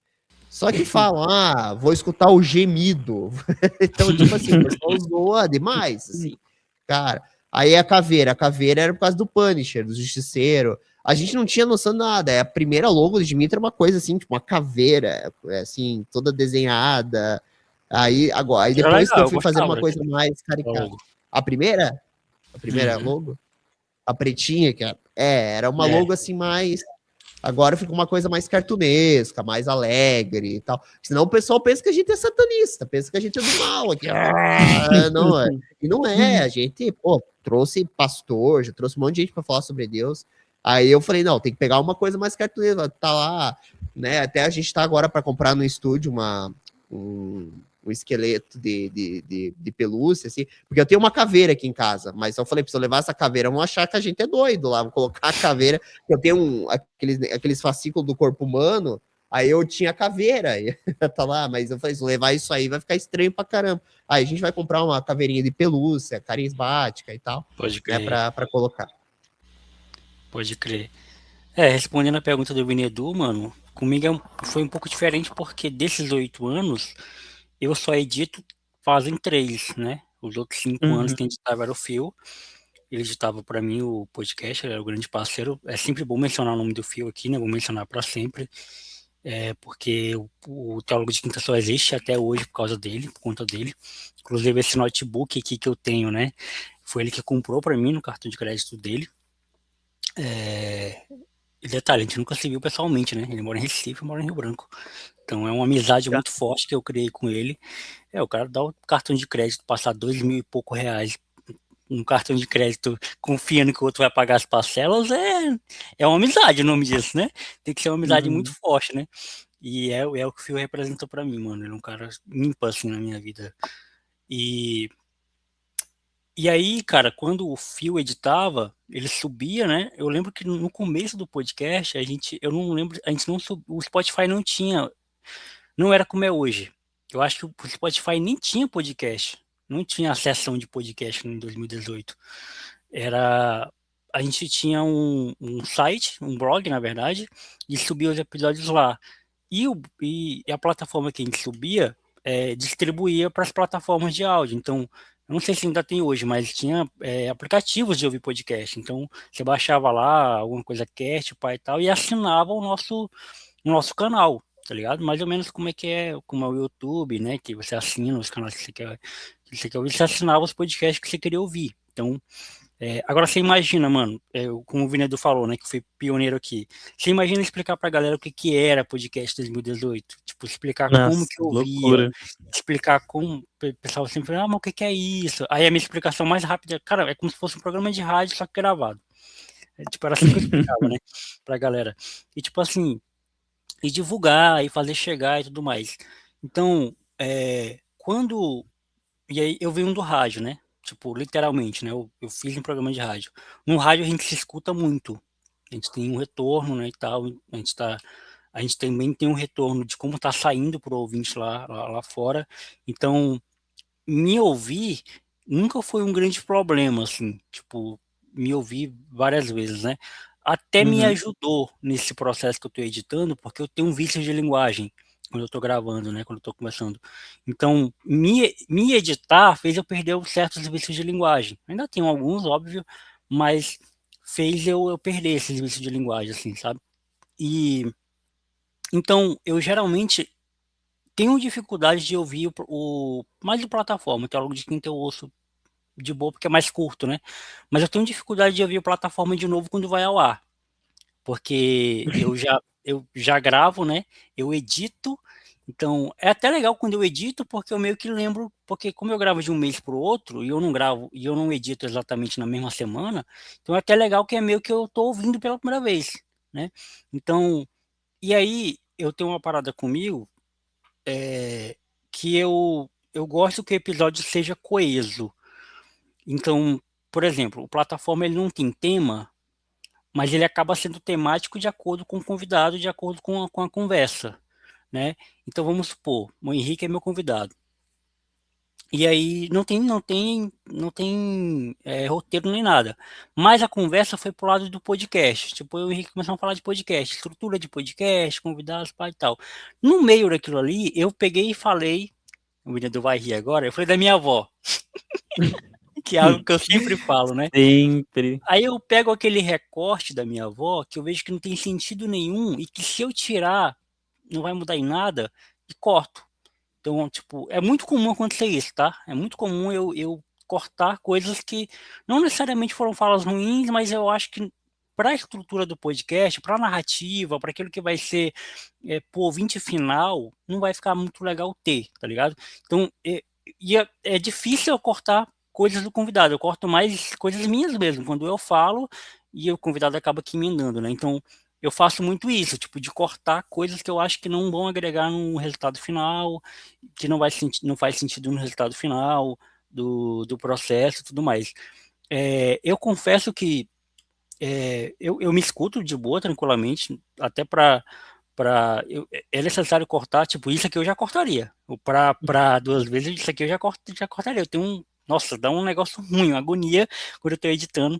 Só que falam, vou escutar o gemido. Então, tipo assim, o pessoal zoa demais, assim. Cara, aí a caveira era por causa do Punisher, do Justiceiro. A gente não tinha noção de nada. A primeira logo do Dimitri era uma coisa assim, tipo uma caveira, assim, toda desenhada. Aí depois que eu fui fazer uma coisa mais caricata. A primeira logo? A pretinha, que era uma logo assim mais... Agora fica uma coisa mais cartunesca, mais alegre e tal. Senão o pessoal pensa que a gente é satanista, pensa que a gente é do mal aqui. Não é. E não é. A gente, trouxe pastor, já trouxe um monte de gente para falar sobre Deus. Aí eu falei, não, tem que pegar uma coisa mais cartunesca. Tá lá, né? Até a gente tá agora para comprar no estúdio um esqueleto de pelúcia, assim, porque eu tenho uma caveira aqui em casa, mas eu falei, preciso levar essa caveira, vão achar que a gente é doido lá, vou colocar a caveira, eu tenho aqueles fascículos do corpo humano, aí eu tinha a caveira, tá lá, mas eu falei, se levar isso aí vai ficar estranho pra caramba. Aí a gente vai comprar uma caveirinha de pelúcia, carismática e tal, pode crer, né, pra colocar. Pode crer. Respondendo a pergunta do Vinedu, mano, comigo foi um pouco diferente, porque desses 8 anos, eu só edito fazem 3, né? Os outros 5 anos quem editava era o Phil. Ele editava para mim o podcast, ele era o grande parceiro. É sempre bom mencionar o nome do Phil aqui, né? Vou mencionar para sempre. Porque o Teólogo de Quinta só existe até hoje por causa dele, por conta dele. Inclusive esse notebook aqui que eu tenho, né? Foi ele que comprou para mim no cartão de crédito dele. E detalhe, a gente nunca se viu pessoalmente, né? Ele mora em Recife, eu moro em Rio Branco. Então é uma amizade muito forte que eu criei com ele. O cara dá o cartão de crédito, passar 2.000 e pouco reais um cartão de crédito confiando que o outro vai pagar as parcelas, é uma amizade o nome disso, né? Tem que ser uma amizade muito forte, né? E é o que o Phil representou pra mim, mano. Ele é um cara ímpar, assim, na minha vida. E aí, cara, quando o Phil editava, ele subia, né? Eu lembro que no começo do podcast, o Spotify não tinha, não era como é hoje. Eu acho que o Spotify nem tinha podcast, não tinha a seção de podcast em 2018. A gente tinha um site, um blog, na verdade, e subia os episódios lá. E a plataforma que a gente subia distribuía para as plataformas de áudio. Então, eu não sei se ainda tem hoje, mas tinha aplicativos de ouvir podcast. Então, você baixava lá alguma coisa cast, pai e tal, e assinava o nosso canal, tá ligado? Mais ou menos como é o YouTube, né? Que você assina os canais que você quer ouvir, você assinava os podcasts que você queria ouvir. Então, agora você imagina, mano, como o Vinedo falou, né, que foi pioneiro aqui. Você imagina explicar pra galera o que que era podcast 2018? Tipo, explicar como Nossa, que eu via, loucura. explicar como o pessoal sempre fala, mas o que que é isso? Aí a minha explicação mais rápida, cara, é como se fosse um programa de rádio, só que gravado. Tipo, era assim que eu explicava, né, pra galera. E tipo assim, e divulgar, e fazer chegar e tudo mais. Então, quando e aí eu venho do rádio, né? Tipo, literalmente, né? Eu fiz um programa de rádio. No rádio a gente se escuta muito. A gente tem um retorno, né, e tal. A gente também tem um retorno de como tá saindo pro ouvinte lá fora. Então, me ouvir nunca foi um grande problema, assim. Tipo, me ouvir várias vezes, né? Até me Uhum. ajudou nesse processo que eu tô editando, porque eu tenho um vício de linguagem quando eu tô gravando, né? Quando eu tô conversando. Então, me editar fez eu perder certos vícios de linguagem. Ainda tenho alguns, óbvio, mas fez eu perder esses vícios de linguagem, assim, sabe? E então, eu geralmente tenho dificuldade de ouvir mais de plataforma, que é algo de quem eu ouço de boa, porque é mais curto, né? Mas eu tenho dificuldade de ouvir a plataforma de novo quando vai ao ar, porque eu já gravo, né? Eu edito, então é até legal quando eu edito, porque eu meio que lembro, porque como eu gravo de um mês para o outro e eu não gravo e eu não edito exatamente na mesma semana, então é até legal que é meio que eu tô ouvindo pela primeira vez, né? Então, e aí eu tenho uma parada comigo que eu gosto que o episódio seja coeso. Então, por exemplo, o plataforma ele não tem tema, mas ele acaba sendo temático de acordo com o convidado, de acordo com a conversa, né? Então vamos supor, o Henrique é meu convidado. E aí não tem roteiro nem nada. Mas a conversa foi pro lado do podcast. Tipo, eu e o Henrique começamos a falar de podcast, estrutura de podcast, convidados, pai e tal. No meio daquilo ali, eu peguei e falei, o menino vai rir agora, eu falei da minha avó, que é algo que eu sempre falo, né? Sempre. Aí eu pego aquele recorte da minha avó, que eu vejo que não tem sentido nenhum e que se eu tirar não vai mudar em nada, e corto. Então, tipo, é muito comum acontecer isso, tá? É muito comum eu cortar coisas que não necessariamente foram falas ruins, mas eu acho que para a estrutura do podcast, para a narrativa, para aquilo que vai ser pro ouvinte final, não vai ficar muito legal ter, tá ligado? Então, é difícil eu cortar coisas do convidado, eu corto mais coisas minhas mesmo, quando eu falo e o convidado acaba aqui emendando, né? Então, eu faço muito isso, tipo, de cortar coisas que eu acho que não vão agregar no resultado final, que não faz sentido no resultado final do processo e tudo mais. Eu confesso que eu me escuto de boa, tranquilamente, até é necessário cortar, tipo, isso aqui eu já cortaria. Para duas vezes, isso aqui eu já cortaria. Eu tenho nossa, dá um negócio ruim, uma agonia quando eu tô editando.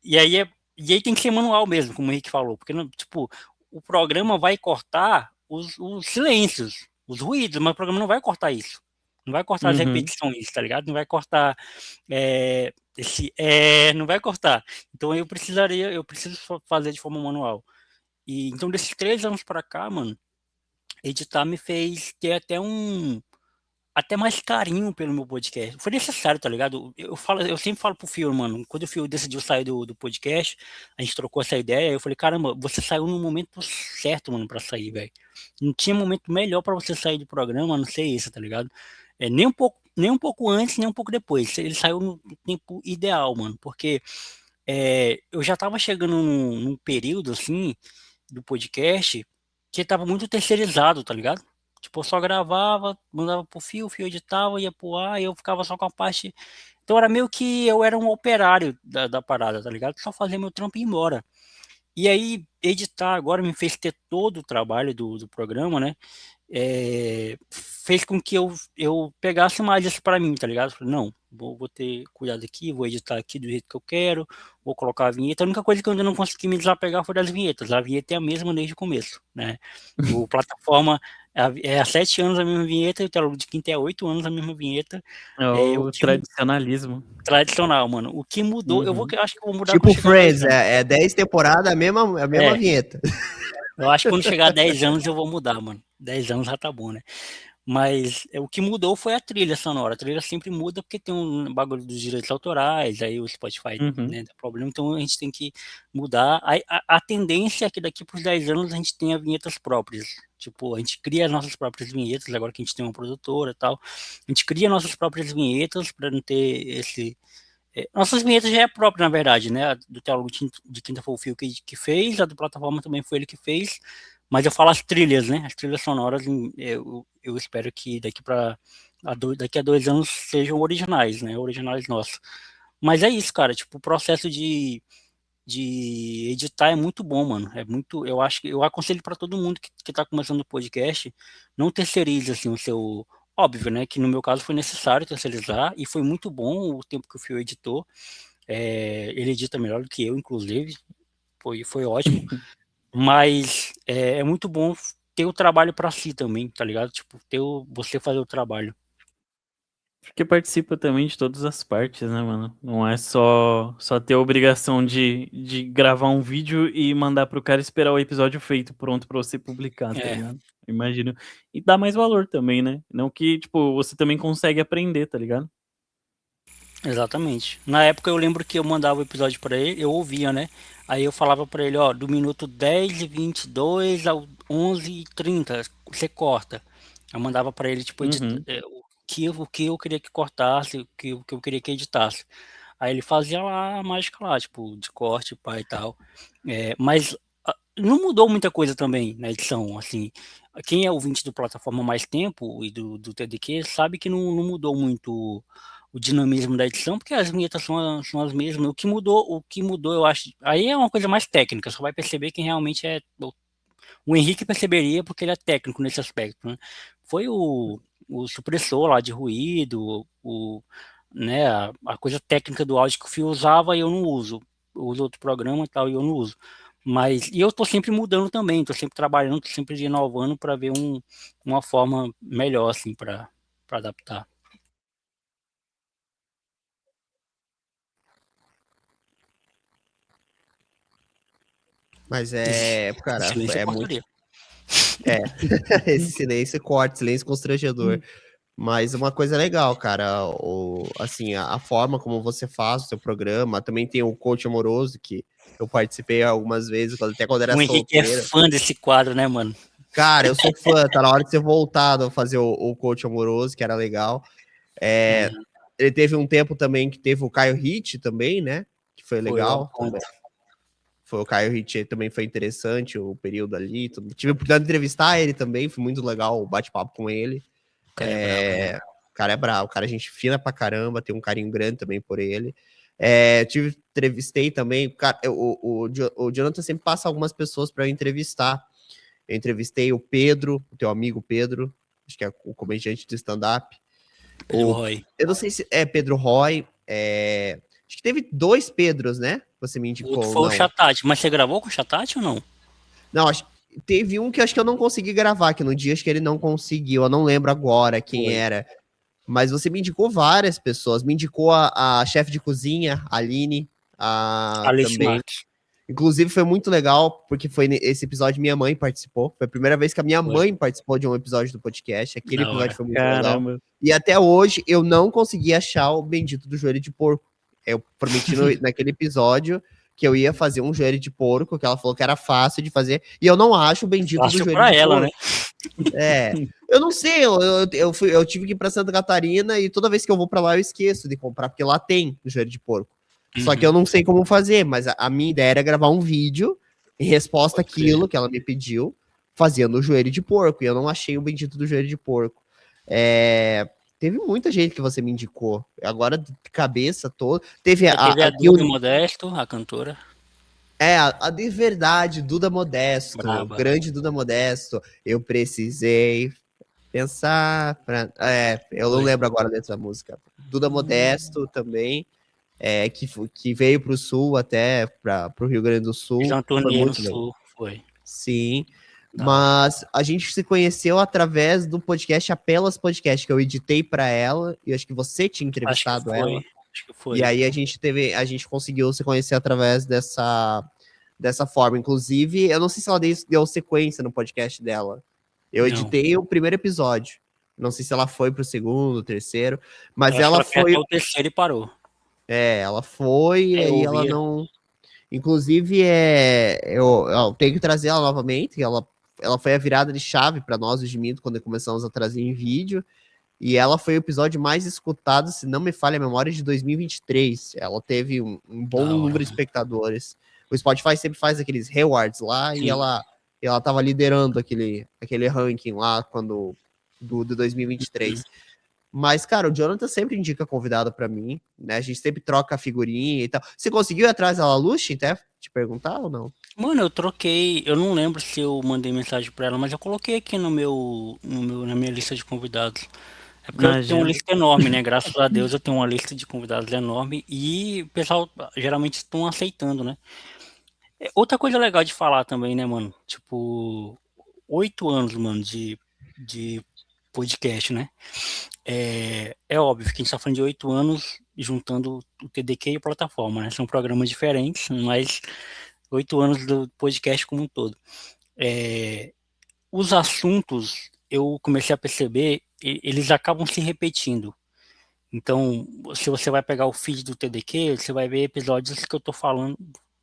E aí tem que ser manual mesmo, como o Henrique falou, porque, tipo, o programa vai cortar os silêncios, os ruídos, mas o programa não vai cortar isso. Não vai cortar as Uhum. repetições, tá ligado? Não vai cortar não vai cortar. Então eu preciso fazer de forma manual. E então desses 3 anos pra cá, mano, editar me fez ter até mais carinho pelo meu podcast. Foi necessário, tá ligado? Eu sempre falo pro Fio, mano, quando o Fio decidiu sair do podcast, a gente trocou essa ideia, eu falei, caramba, você saiu no momento certo, mano, pra sair, velho. Não tinha momento melhor pra você sair do programa, a não ser esse, tá ligado? Nem um pouco antes, nem um pouco depois. Ele saiu no tempo ideal, mano, porque eu já tava chegando num período, assim, do podcast, que tava muito terceirizado, tá ligado? Tipo, eu só gravava, mandava pro Fio, o Fio editava, ia pro ar, e eu ficava só com a parte. Então era meio que eu era um operário da parada, tá ligado? Só fazia meu trampo e ir embora. E aí, editar agora me fez ter todo o trabalho do programa, né? fez com que eu pegasse mais isso para mim, tá ligado? Falei, não, vou ter cuidado aqui, vou editar aqui do jeito que eu quero, vou colocar a vinheta. A única coisa que eu ainda não consegui me desapegar foi das vinhetas. A vinheta é a mesma desde o começo, né? O plataforma há 7 anos a mesma vinheta, e o Teólogo de Quinta é 8 anos a mesma vinheta. É o tradicionalismo. Tradicional, mano. O que mudou, eu acho que eu vou mudar Tipo quando chegar a 10 Friends, anos. é 10 temporadas, a mesma vinheta. Eu acho que quando chegar a 10 anos eu vou mudar, mano. 10 anos já tá bom, né? Mas o que mudou foi a trilha sonora. A trilha sempre muda porque tem um bagulho dos direitos autorais, aí o Spotify, né, dá problema, então a gente tem que mudar. A tendência é que daqui por 10 anos a gente tenha vinhetas próprias. Tipo, a gente cria as nossas próprias vinhetas, agora que a gente tem uma produtora e tal. A gente cria nossas próprias vinhetas para não ter esse... nossas vinhetas já é própria, na verdade, né? A do Teólogo de Quinta foi o Fio que fez, a do Plataforma também foi ele que fez, mas eu falo as trilhas, né? As trilhas sonoras, eu espero que daqui a 2 anos sejam originais, né? Originais nossos. Mas é isso, cara. Tipo, o processo de editar é muito bom, mano. Eu acho que eu aconselho para todo mundo que tá começando o podcast, não terceirize assim o seu. Óbvio, né? Que no meu caso foi necessário terceirizar e foi muito bom o tempo que o Fio editou. Ele edita melhor do que eu, inclusive. Foi ótimo. Mas é muito bom ter o trabalho para si também, tá ligado? Tipo, você fazer o trabalho. Porque participa também de todas as partes, né, mano? Não é só ter a obrigação de gravar um vídeo e mandar pro cara esperar o episódio feito, pronto pra você publicar, tá ligado? Imagino. E dá mais valor também, né? Não que, tipo, você também consegue aprender, tá ligado? Exatamente. Na época eu lembro que eu mandava o episódio para ele, eu ouvia, né? Aí eu falava para ele, ó, do minuto 10:22 ao 11:30, você corta. Eu mandava para ele, tipo, o que eu queria que cortasse, o que eu queria que editasse. Aí ele fazia lá a mágica lá, tipo, de corte, pá e tal. Mas não mudou muita coisa também na edição, assim. Quem é ouvinte do plataforma há mais tempo e do TDQ sabe que não mudou muito o dinamismo da edição, porque as vinhetas são as mesmas. O que mudou, eu acho, aí é uma coisa mais técnica, só vai perceber quem realmente é. O Henrique perceberia porque ele é técnico nesse aspecto, né? Foi o supressor lá de ruído, né, a coisa técnica do áudio que o Fio usava e eu não uso. Eu uso outro programa e tal e eu não uso. E eu estou sempre mudando também, estou sempre trabalhando, estou sempre inovando para ver uma forma melhor, assim, para adaptar. Mas cara, Silêncio é eu muito. cortaria. Esse silêncio corta, silêncio constrangedor. Mas uma coisa legal, cara, assim, a forma como você faz o seu programa, também tem o Coach Amoroso, que eu participei algumas vezes, até quando era O Henrique é solteiro. fã desse quadro, né, mano? Cara, eu sou fã, tá na hora de ser voltado a fazer o Coach Amoroso, que era legal. Ele teve um tempo também que teve o Caio Hit também, né? Que foi legal. Foi o Caio Hit, também foi interessante o período ali. Tive a oportunidade de entrevistar ele também, foi muito legal o bate-papo com ele. O cara é bravo, o cara é gente fina pra caramba, tem um carinho grande também por ele. Entrevistei também, cara, o Jonathan sempre passa algumas pessoas para eu entrevistar. Eu entrevistei o Pedro, o teu amigo Pedro, acho que é o comediante de stand-up. Roy. Eu não sei se é Pedro Roy. Acho que teve 2 Pedros, né? Você me indicou. Foi o Chatati, mas você gravou com o Chatati ou não? Não, teve um que acho que eu não consegui gravar, que no dia acho que ele não conseguiu, eu não lembro agora quem era. Mas você me indicou várias pessoas, me indicou a chefe de cozinha, a Aline, Alice também. Marques. Inclusive foi muito legal, porque foi nesse episódio minha mãe participou. Foi a primeira vez que a minha mãe participou de um episódio do podcast. Aquele episódio foi muito legal. E até hoje eu não consegui achar o bendito do joelho de porco. Eu prometi naquele episódio que eu ia fazer um joelho de porco, que ela falou que era fácil de fazer. E eu não acho o bendito do joelho pra de ela, porco. Né? Eu não sei, eu tive que ir pra Santa Catarina e toda vez que eu vou pra lá eu esqueço de comprar, porque lá tem o joelho de porco. Só que eu não sei como fazer, mas a minha ideia era gravar um vídeo em resposta àquilo que ela me pediu, fazendo o joelho de porco, e eu não achei o bendito do joelho de porco. Teve muita gente que você me indicou, agora de cabeça toda. Teve a Duda Modesto, a cantora. A de verdade, Duda Modesto, grande Duda Modesto. Eu precisei Pensar pra... eu não Foi. lembro agora dessa música. Duda Hum. Modesto também, que veio pro Sul até, pro Rio Grande do Fiz Sul. uma Foi turnê no muito legal. Sul, foi. Sim. Da hora. Mas a gente se conheceu através do podcast Apelas Podcast, que eu editei para ela, e acho que você tinha Acho que entrevistado foi, ela. acho que E foi. aí a gente conseguiu se conhecer através dessa forma. Inclusive, eu não sei se ela deu sequência no podcast dela. Eu Não, editei o primeiro episódio. Não sei se ela foi pro segundo, terceiro, eu mas acho que ela ela fez foi. até o terceiro e parou. Ela foi, e Aí eu aí ela ouvia. não. Inclusive, eu tenho que trazer ela novamente, que ela foi a virada de chave para nós, os de Minto, quando começamos a trazer em vídeo. E ela foi o episódio mais escutado, se não me falha a memória, de 2023. Ela teve um bom Da hora, número de mano. espectadores. O Spotify sempre faz aqueles rewards lá e Sim. ela tava liderando aquele ranking lá do 2023. Mas, cara, o Jonathan sempre indica convidado pra mim, né? A gente sempre troca a figurinha e tal. Você conseguiu ir atrás da Laluche, até te perguntar ou não? Mano, eu troquei. Eu não lembro se eu mandei mensagem pra ela, mas eu coloquei aqui na minha lista de convidados. É porque eu Na tenho uma agenda. lista enorme, né? Graças a Deus eu tenho uma lista de convidados enorme e o pessoal geralmente estão aceitando, né? Outra coisa legal de falar também, né, mano? Tipo, 8 anos, mano, de podcast, né? É óbvio que a gente tá falando de 8 anos juntando o TDQ e a plataforma, né? São programas diferentes, mas 8 anos do podcast como um todo. Os assuntos, eu comecei a perceber, eles acabam se repetindo. Então, se você vai pegar o feed do TDQ, você vai ver episódios que eu tô falando,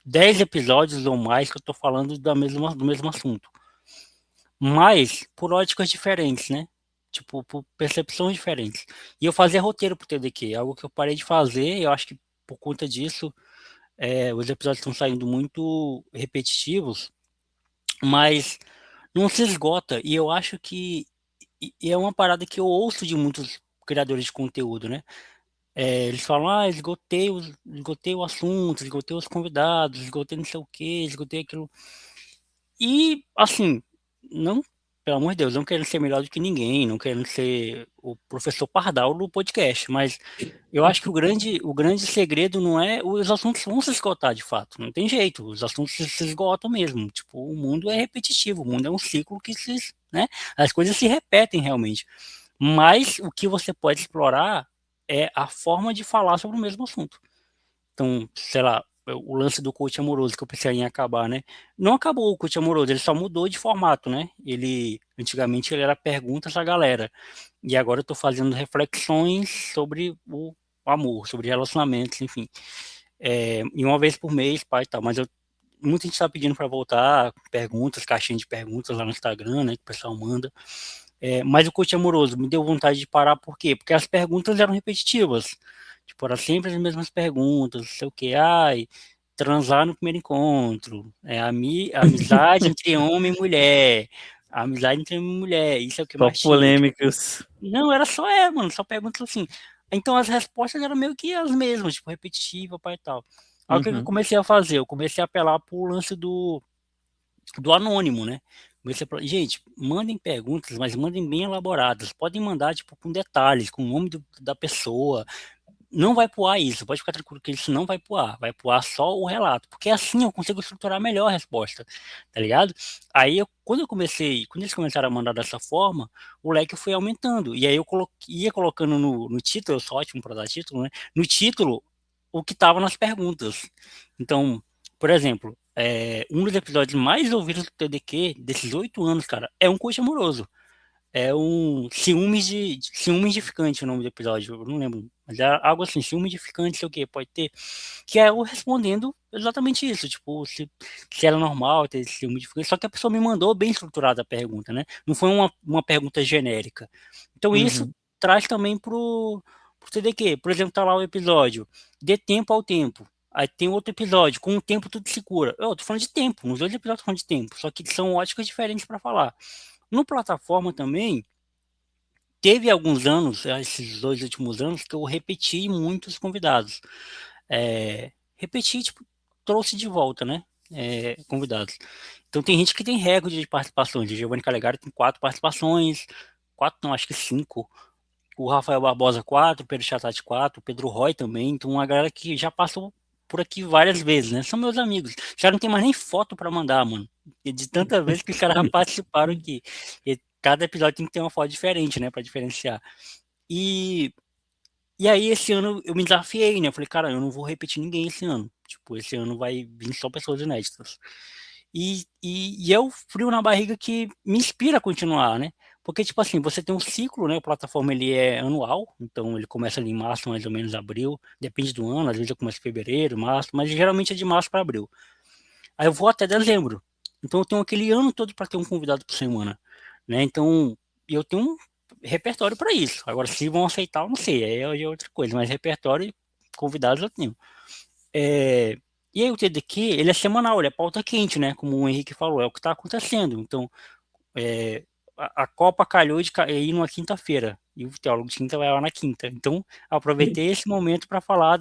10 episódios ou mais que eu tô falando do mesmo assunto. Mas por óticas diferentes, né? Tipo, por percepções diferentes. E eu fazia roteiro pro TDQ, algo que eu parei de fazer, e eu acho que por conta disso, os episódios estão saindo muito repetitivos, mas não se esgota. E eu acho que e é uma parada que eu ouço de muitos criadores de conteúdo, né? Eles falam, esgotei o assunto, esgotei os convidados, esgotei não sei o quê, esgotei aquilo. E, assim, não, pelo amor de Deus, não querendo ser melhor do que ninguém, não querendo ser o professor Pardal do podcast, mas eu acho que o grande segredo não é os assuntos vão se esgotar de fato, não tem jeito, os assuntos se esgotam mesmo. Tipo, o mundo é repetitivo, o mundo é um ciclo que né, as coisas se repetem realmente. Mas o que você pode explorar é a forma de falar sobre o mesmo assunto. Então, sei lá, o lance do coach amoroso que eu pensei em acabar, né? Não acabou o coach amoroso, ele só mudou de formato, né? Antigamente ele era perguntas à galera. E agora eu tô fazendo reflexões sobre o amor, sobre relacionamentos, enfim. E uma vez por mês, pai e tal. Mas muita gente tá pedindo para voltar, perguntas, caixinha de perguntas lá no Instagram, né? Que o pessoal manda. Mas o coach amoroso me deu vontade de parar, por quê? Porque as perguntas eram repetitivas. Tipo, eram sempre as mesmas perguntas, não sei o que, transar no primeiro encontro, amizade entre homem e mulher, amizade entre homem e mulher, isso é o que Só mais tinha. Tipo, polêmicas. não, era só, mano, só perguntas assim. Então as respostas eram meio que as mesmas, tipo, repetitiva, pai e tal. Aí o que que eu Uhum. comecei a fazer? Eu comecei a apelar pro lance do anônimo, né? Gente, mandem perguntas, mas mandem bem elaboradas. Podem mandar, tipo, com detalhes, com o nome da pessoa. Não vai pro ar isso, pode ficar tranquilo que isso não vai pro ar. Vai pro ar só o relato. Porque assim eu consigo estruturar melhor a resposta, tá ligado? Aí, quando eles começaram a mandar dessa forma, o leque foi aumentando. E aí ia colocando no título, eu sou ótimo para dar título, né? No título, o que estava nas perguntas. Então, por exemplo, um dos episódios mais ouvidos do TDQ, desses 8 anos, cara, é um coach amoroso. É um ciúme edificante o nome do episódio, eu não lembro. Mas é algo assim, ciúme edificante, sei o que, pode ter. Que é eu respondendo exatamente isso, tipo, se era normal ter esse ciúme edificante. Só que a pessoa me mandou bem estruturada a pergunta, né? Não foi uma pergunta genérica. Então isso Uhum. traz também pro TDQ. Por exemplo, tá lá o episódio, dê tempo ao tempo. Aí tem outro episódio, com o tempo tudo se cura. Eu tô falando de tempo, nos dois episódios tô falando de tempo, só que são óticas diferentes para falar. No plataforma também, teve alguns anos, esses 2 últimos anos, que eu repeti muitos convidados. Repeti, tipo, trouxe de volta, né? Convidados. Então tem gente que tem recorde de participações. O Giovanni Calegari tem 4 participações. 4 não, acho que 5. O Rafael Barbosa 4, o Pedro Chatati 4, o Pedro Roy também. Então, uma galera que já passou por aqui várias vezes, né? São meus amigos. Já não tem mais nem foto para mandar, mano. E de tanta vez que os caras já participaram aqui. E cada episódio tem que ter uma foto diferente, né? Para diferenciar. E aí, esse ano, eu me desafiei, né? Eu falei, cara, eu não vou repetir ninguém esse ano. Tipo, esse ano vai vir só pessoas inéditas. E é o frio na barriga que me inspira a continuar, né? Porque, tipo assim, você tem um ciclo, né? A plataforma, ele é anual, então ele começa ali em março, mais ou menos abril, depende do ano, às vezes eu começo em fevereiro, março, mas geralmente é de março para abril. Aí eu vou até dezembro. Então eu tenho aquele ano todo para ter um convidado por semana, né? Então, eu tenho um repertório para isso. Agora, se vão aceitar, eu não sei, aí é outra coisa, mas repertório e convidados eu tenho. E aí o TDQ, ele é semanal, ele é pauta quente, né? Como o Henrique falou, é o que está acontecendo. Então, a Copa calhou de ir numa quinta-feira, e o Teólogo de Quinta vai lá na quinta. Então, aproveitei esse momento para falar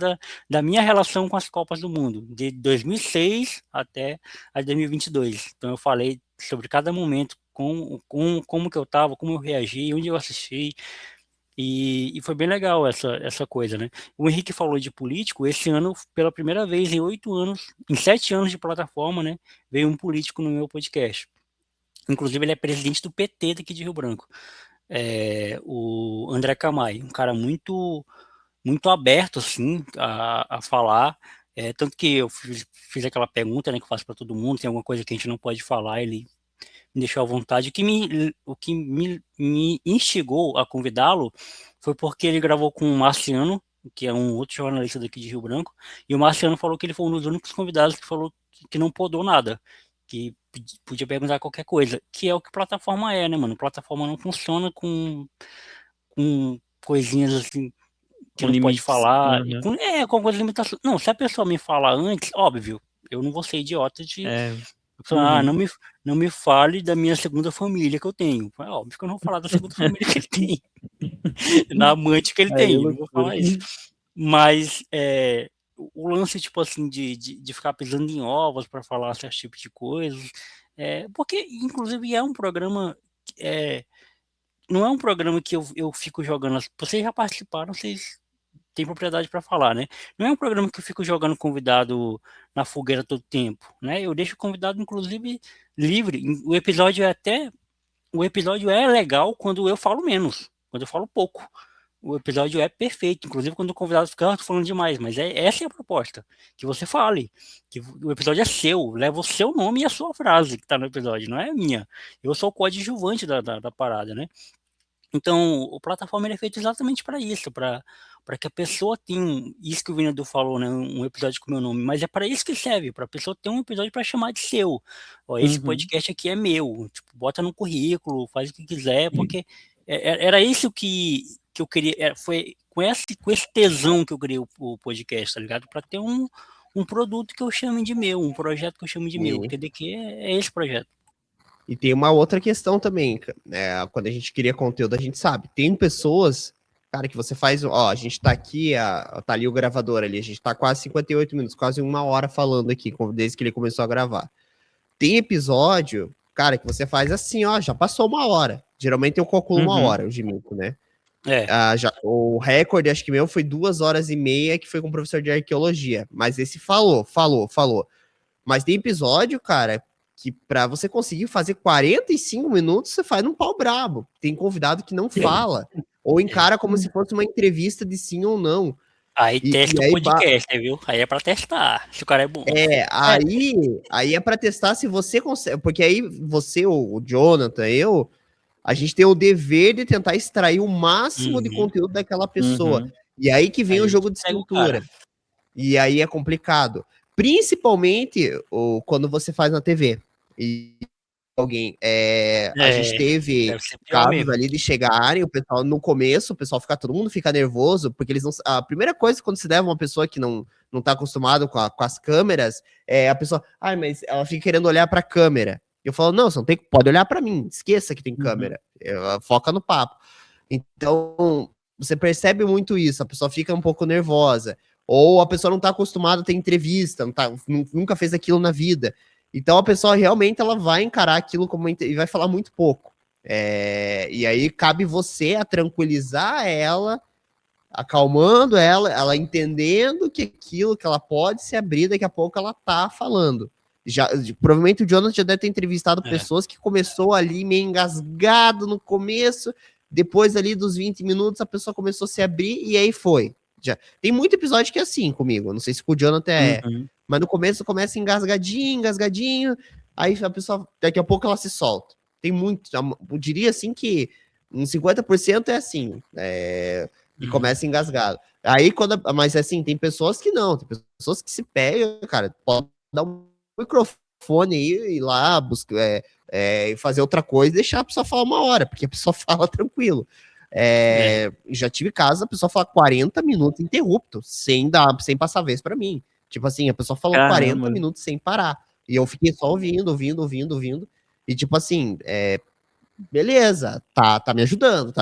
da minha relação com as Copas do Mundo, de 2006 até a 2022. Então, eu falei sobre cada momento, como que eu estava, como eu reagi, onde eu assisti, e foi bem legal essa coisa, né? O Henrique falou de político, esse ano, pela primeira vez em 8 anos, em 7 anos de plataforma, né, veio um político no meu podcast. Inclusive, ele é presidente do PT daqui de Rio Branco. O André Camay, um cara muito, muito aberto, assim, a falar. Tanto que eu fiz aquela pergunta, né, que eu faço para todo mundo, tem alguma coisa que a gente não pode falar, ele me deixou à vontade. O que me instigou a convidá-lo foi porque ele gravou com o Marciano, que é um outro jornalista daqui de Rio Branco, e o Marciano falou que ele foi um dos únicos convidados que falou que não podou nada, que podia perguntar qualquer coisa, que é o que plataforma é, né, mano? Plataforma não funciona com coisinhas assim que Com não pode limites. falar, Uhum. com algumas limitações. Não, se a pessoa me falar antes, óbvio, eu não vou ser idiota de falar, não me fale da minha segunda família que eu tenho. É óbvio que eu não vou falar da segunda família que ele tem, da amante que ele tem, não vou falar isso. Mas o lance, tipo assim, de ficar pisando em ovos para falar certos tipos de coisas, porque, inclusive, é um programa, não é um programa que eu fico jogando, vocês já participaram, vocês têm propriedade para falar, né? Não é um programa que eu fico jogando convidado na fogueira todo tempo, né? Eu deixo o convidado, inclusive, livre. O episódio é legal quando eu falo menos, quando eu falo pouco. O episódio é perfeito, inclusive quando o convidado fica falando demais, mas essa é a proposta, que você fale, que o episódio é seu, leva o seu nome e a sua frase que está no episódio, não é a minha. Eu sou o coadjuvante da parada, né? Então, o plataforma ele é feito exatamente para isso, para que a pessoa tenha isso que o Vinador falou, né? Um episódio com o meu nome, mas é para isso que serve, para a pessoa ter um episódio para chamar de seu. Ó, esse podcast aqui é meu, tipo, bota no currículo, faz o que quiser, porque era isso que eu queria, foi com esse tesão que eu criei o podcast, tá ligado? Para ter um produto que eu chame de meu, um projeto que eu chame de meu. O TDQ é esse projeto. E tem uma outra questão também, quando a gente cria conteúdo, a gente sabe, tem pessoas, cara, que você faz, ó, a gente tá aqui, tá ali o gravador ali, a gente tá quase 58 minutos, quase 1 hora falando aqui, desde que ele começou a gravar. Tem episódio, cara, que você faz assim, ó, já passou 1 hora. Geralmente eu calculo 1 hora, eu admito, né? O recorde, acho que meu, foi 2 horas e meia, que foi com o professor de arqueologia. Mas esse falou. Mas tem episódio, cara, que pra você conseguir fazer 45 minutos, você faz num pau brabo. Tem convidado que não fala, ou encara como se fosse uma entrevista de sim ou não. Aí testa o podcast, viu? Aí é pra testar, se o cara é bom. Aí é pra testar se você consegue, porque aí você, o Jonathan, a gente tem o dever de tentar extrair o máximo de conteúdo daquela pessoa. E aí que vem o jogo de cintura. E aí é complicado. Principalmente quando você faz na TV. E alguém. A gente teve casos ali de chegarem, o pessoal, no começo, todo mundo fica nervoso, porque eles não. A primeira coisa quando se leva uma pessoa que não tá acostumado com as câmeras, a pessoa. Mas ela fica querendo olhar pra câmera. Eu falo, não, você não tem, pode olhar para mim, esqueça que tem câmera, foca no papo. Então, você percebe muito isso, a pessoa fica um pouco nervosa, ou a pessoa não tá acostumada a ter entrevista, nunca fez aquilo na vida. Então, a pessoa realmente ela vai encarar aquilo como e vai falar muito pouco. E aí cabe você a tranquilizar ela, acalmando ela entendendo que aquilo que ela pode se abrir, daqui a pouco ela tá falando. Provavelmente o Jonathan já deve ter entrevistado pessoas que começou ali meio engasgado no começo, depois ali dos 20 minutos a pessoa começou a se abrir e aí foi. Tem muito episódio que é assim comigo, não sei se com o Jonathan mas no começo começa engasgadinho, aí a pessoa, daqui a pouco ela se solta. Tem muito, eu diria assim que uns 50% é assim, e começa engasgado. Aí, mas assim, tem pessoas que não, tem pessoas que se pegam, cara, pode dar um microfone aí, ir lá, buscar, fazer outra coisa e deixar a pessoa falar uma hora, porque a pessoa fala tranquilo. Já tive casos, a pessoa fala 40 minutos interrupto, sem passar vez pra mim. Tipo assim, a pessoa falou 40 minutos sem parar. E eu fiquei só ouvindo. E tipo assim, beleza, tá me ajudando.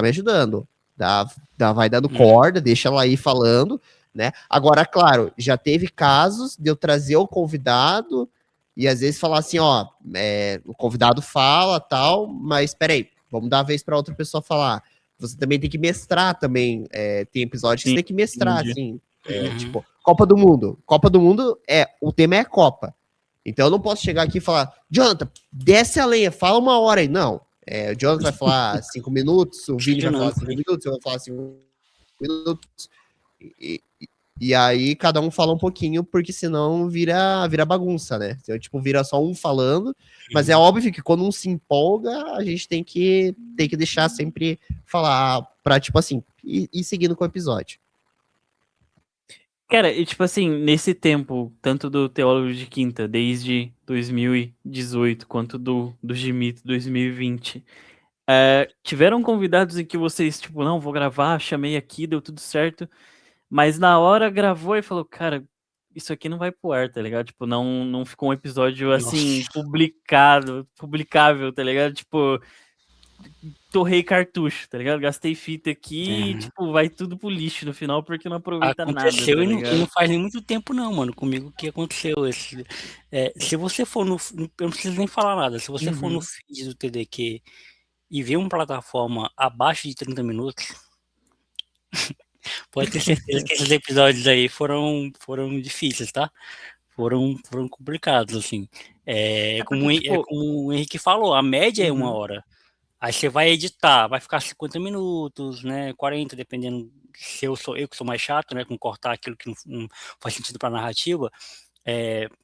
Vai dando corda, deixa ela ir falando, né? Agora, claro, já teve casos de eu trazer o convidado e às vezes falar assim, ó, o convidado fala tal, mas peraí, vamos dar a vez para outra pessoa falar. Você também tem que mestrar também, tem episódios que você tem que mestrar, assim, tipo, Copa do Mundo. Copa do Mundo, o tema é Copa. Então eu não posso chegar aqui e falar, Jonathan, desce a lenha, fala uma hora aí. Não, o Jonathan vai falar 5 minutos, o Vini vai falar 5 minutos, eu vou falar 5 minutos. E aí cada um fala um pouquinho, porque senão vira bagunça, né? Então, tipo, vira só um falando. Mas é óbvio que quando um se empolga, a gente tem que deixar sempre falar pra, tipo assim, ir seguindo com o episódio. Cara, e tipo assim, nesse tempo, tanto do Teólogo de Quinta, desde 2018, quanto do Gimito 2020, tiveram convidados em que vocês, tipo, não, vou gravar, chamei aqui, deu tudo certo, mas na hora gravou e falou, cara, isso aqui não vai pro ar, tá ligado? Tipo, não ficou um episódio, assim, publicável, tá ligado? Tipo, torrei cartucho, tá ligado? Gastei fita aqui e, tipo, vai tudo pro lixo no final porque não aproveita nada, tá ligado? E não faz nem muito tempo não, mano, comigo o que aconteceu. Se você for eu não preciso nem falar nada, se você for no feed do TDQ e ver uma plataforma abaixo de 30 minutos, pode ter certeza que esses episódios aí foram difíceis, tá? Foram complicados, assim. Como o Henrique falou, a média é 1 hora. Aí você vai editar, vai ficar 50 minutos, né? 40, dependendo se eu que sou mais chato, né? Com cortar aquilo que não faz sentido pra narrativa.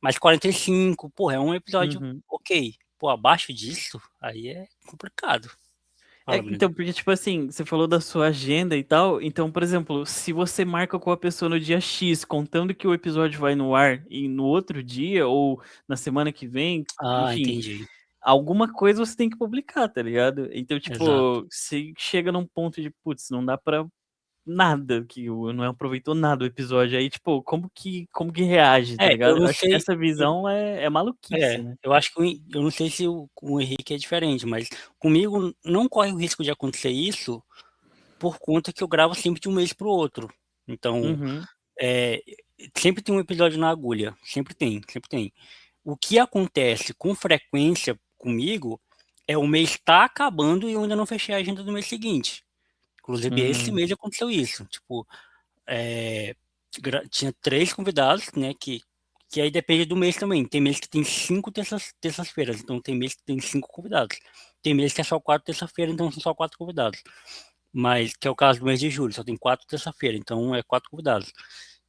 Mas 45, porra, é um episódio ok. Pô, abaixo disso, aí é complicado. Então, porque, tipo assim, você falou da sua agenda e tal, então, por exemplo, se você marca com a pessoa no dia X, contando que o episódio vai no ar e no outro dia, ou na semana que vem, enfim, Entendi. alguma coisa você tem que publicar, tá ligado? Então, tipo, Exato. você chega num ponto de, putz, não dá pra nada, que não aproveitou nada o episódio, aí, tipo, como que reage, tá Eu ligado? Eu não acho que sei. essa visão é maluquice, né? Eu acho que eu não sei se o Henrique é diferente, mas comigo não corre o risco de acontecer isso por conta que eu gravo sempre de um mês pro outro. Então, sempre tem um episódio na agulha. Sempre tem. O que acontece com frequência comigo é o mês tá acabando e eu ainda não fechei a agenda do mês seguinte. Inclusive, esse mês aconteceu isso. Tipo, tinha 3 convidados, né? Que aí depende do mês também. Tem mês que tem 5 terças-feiras, então tem mês que tem 5 convidados. Tem mês que é só 4 terça-feira, então são só 4 convidados. Mas, que é o caso do mês de julho, só tem 4 terça-feira, então é 4 convidados.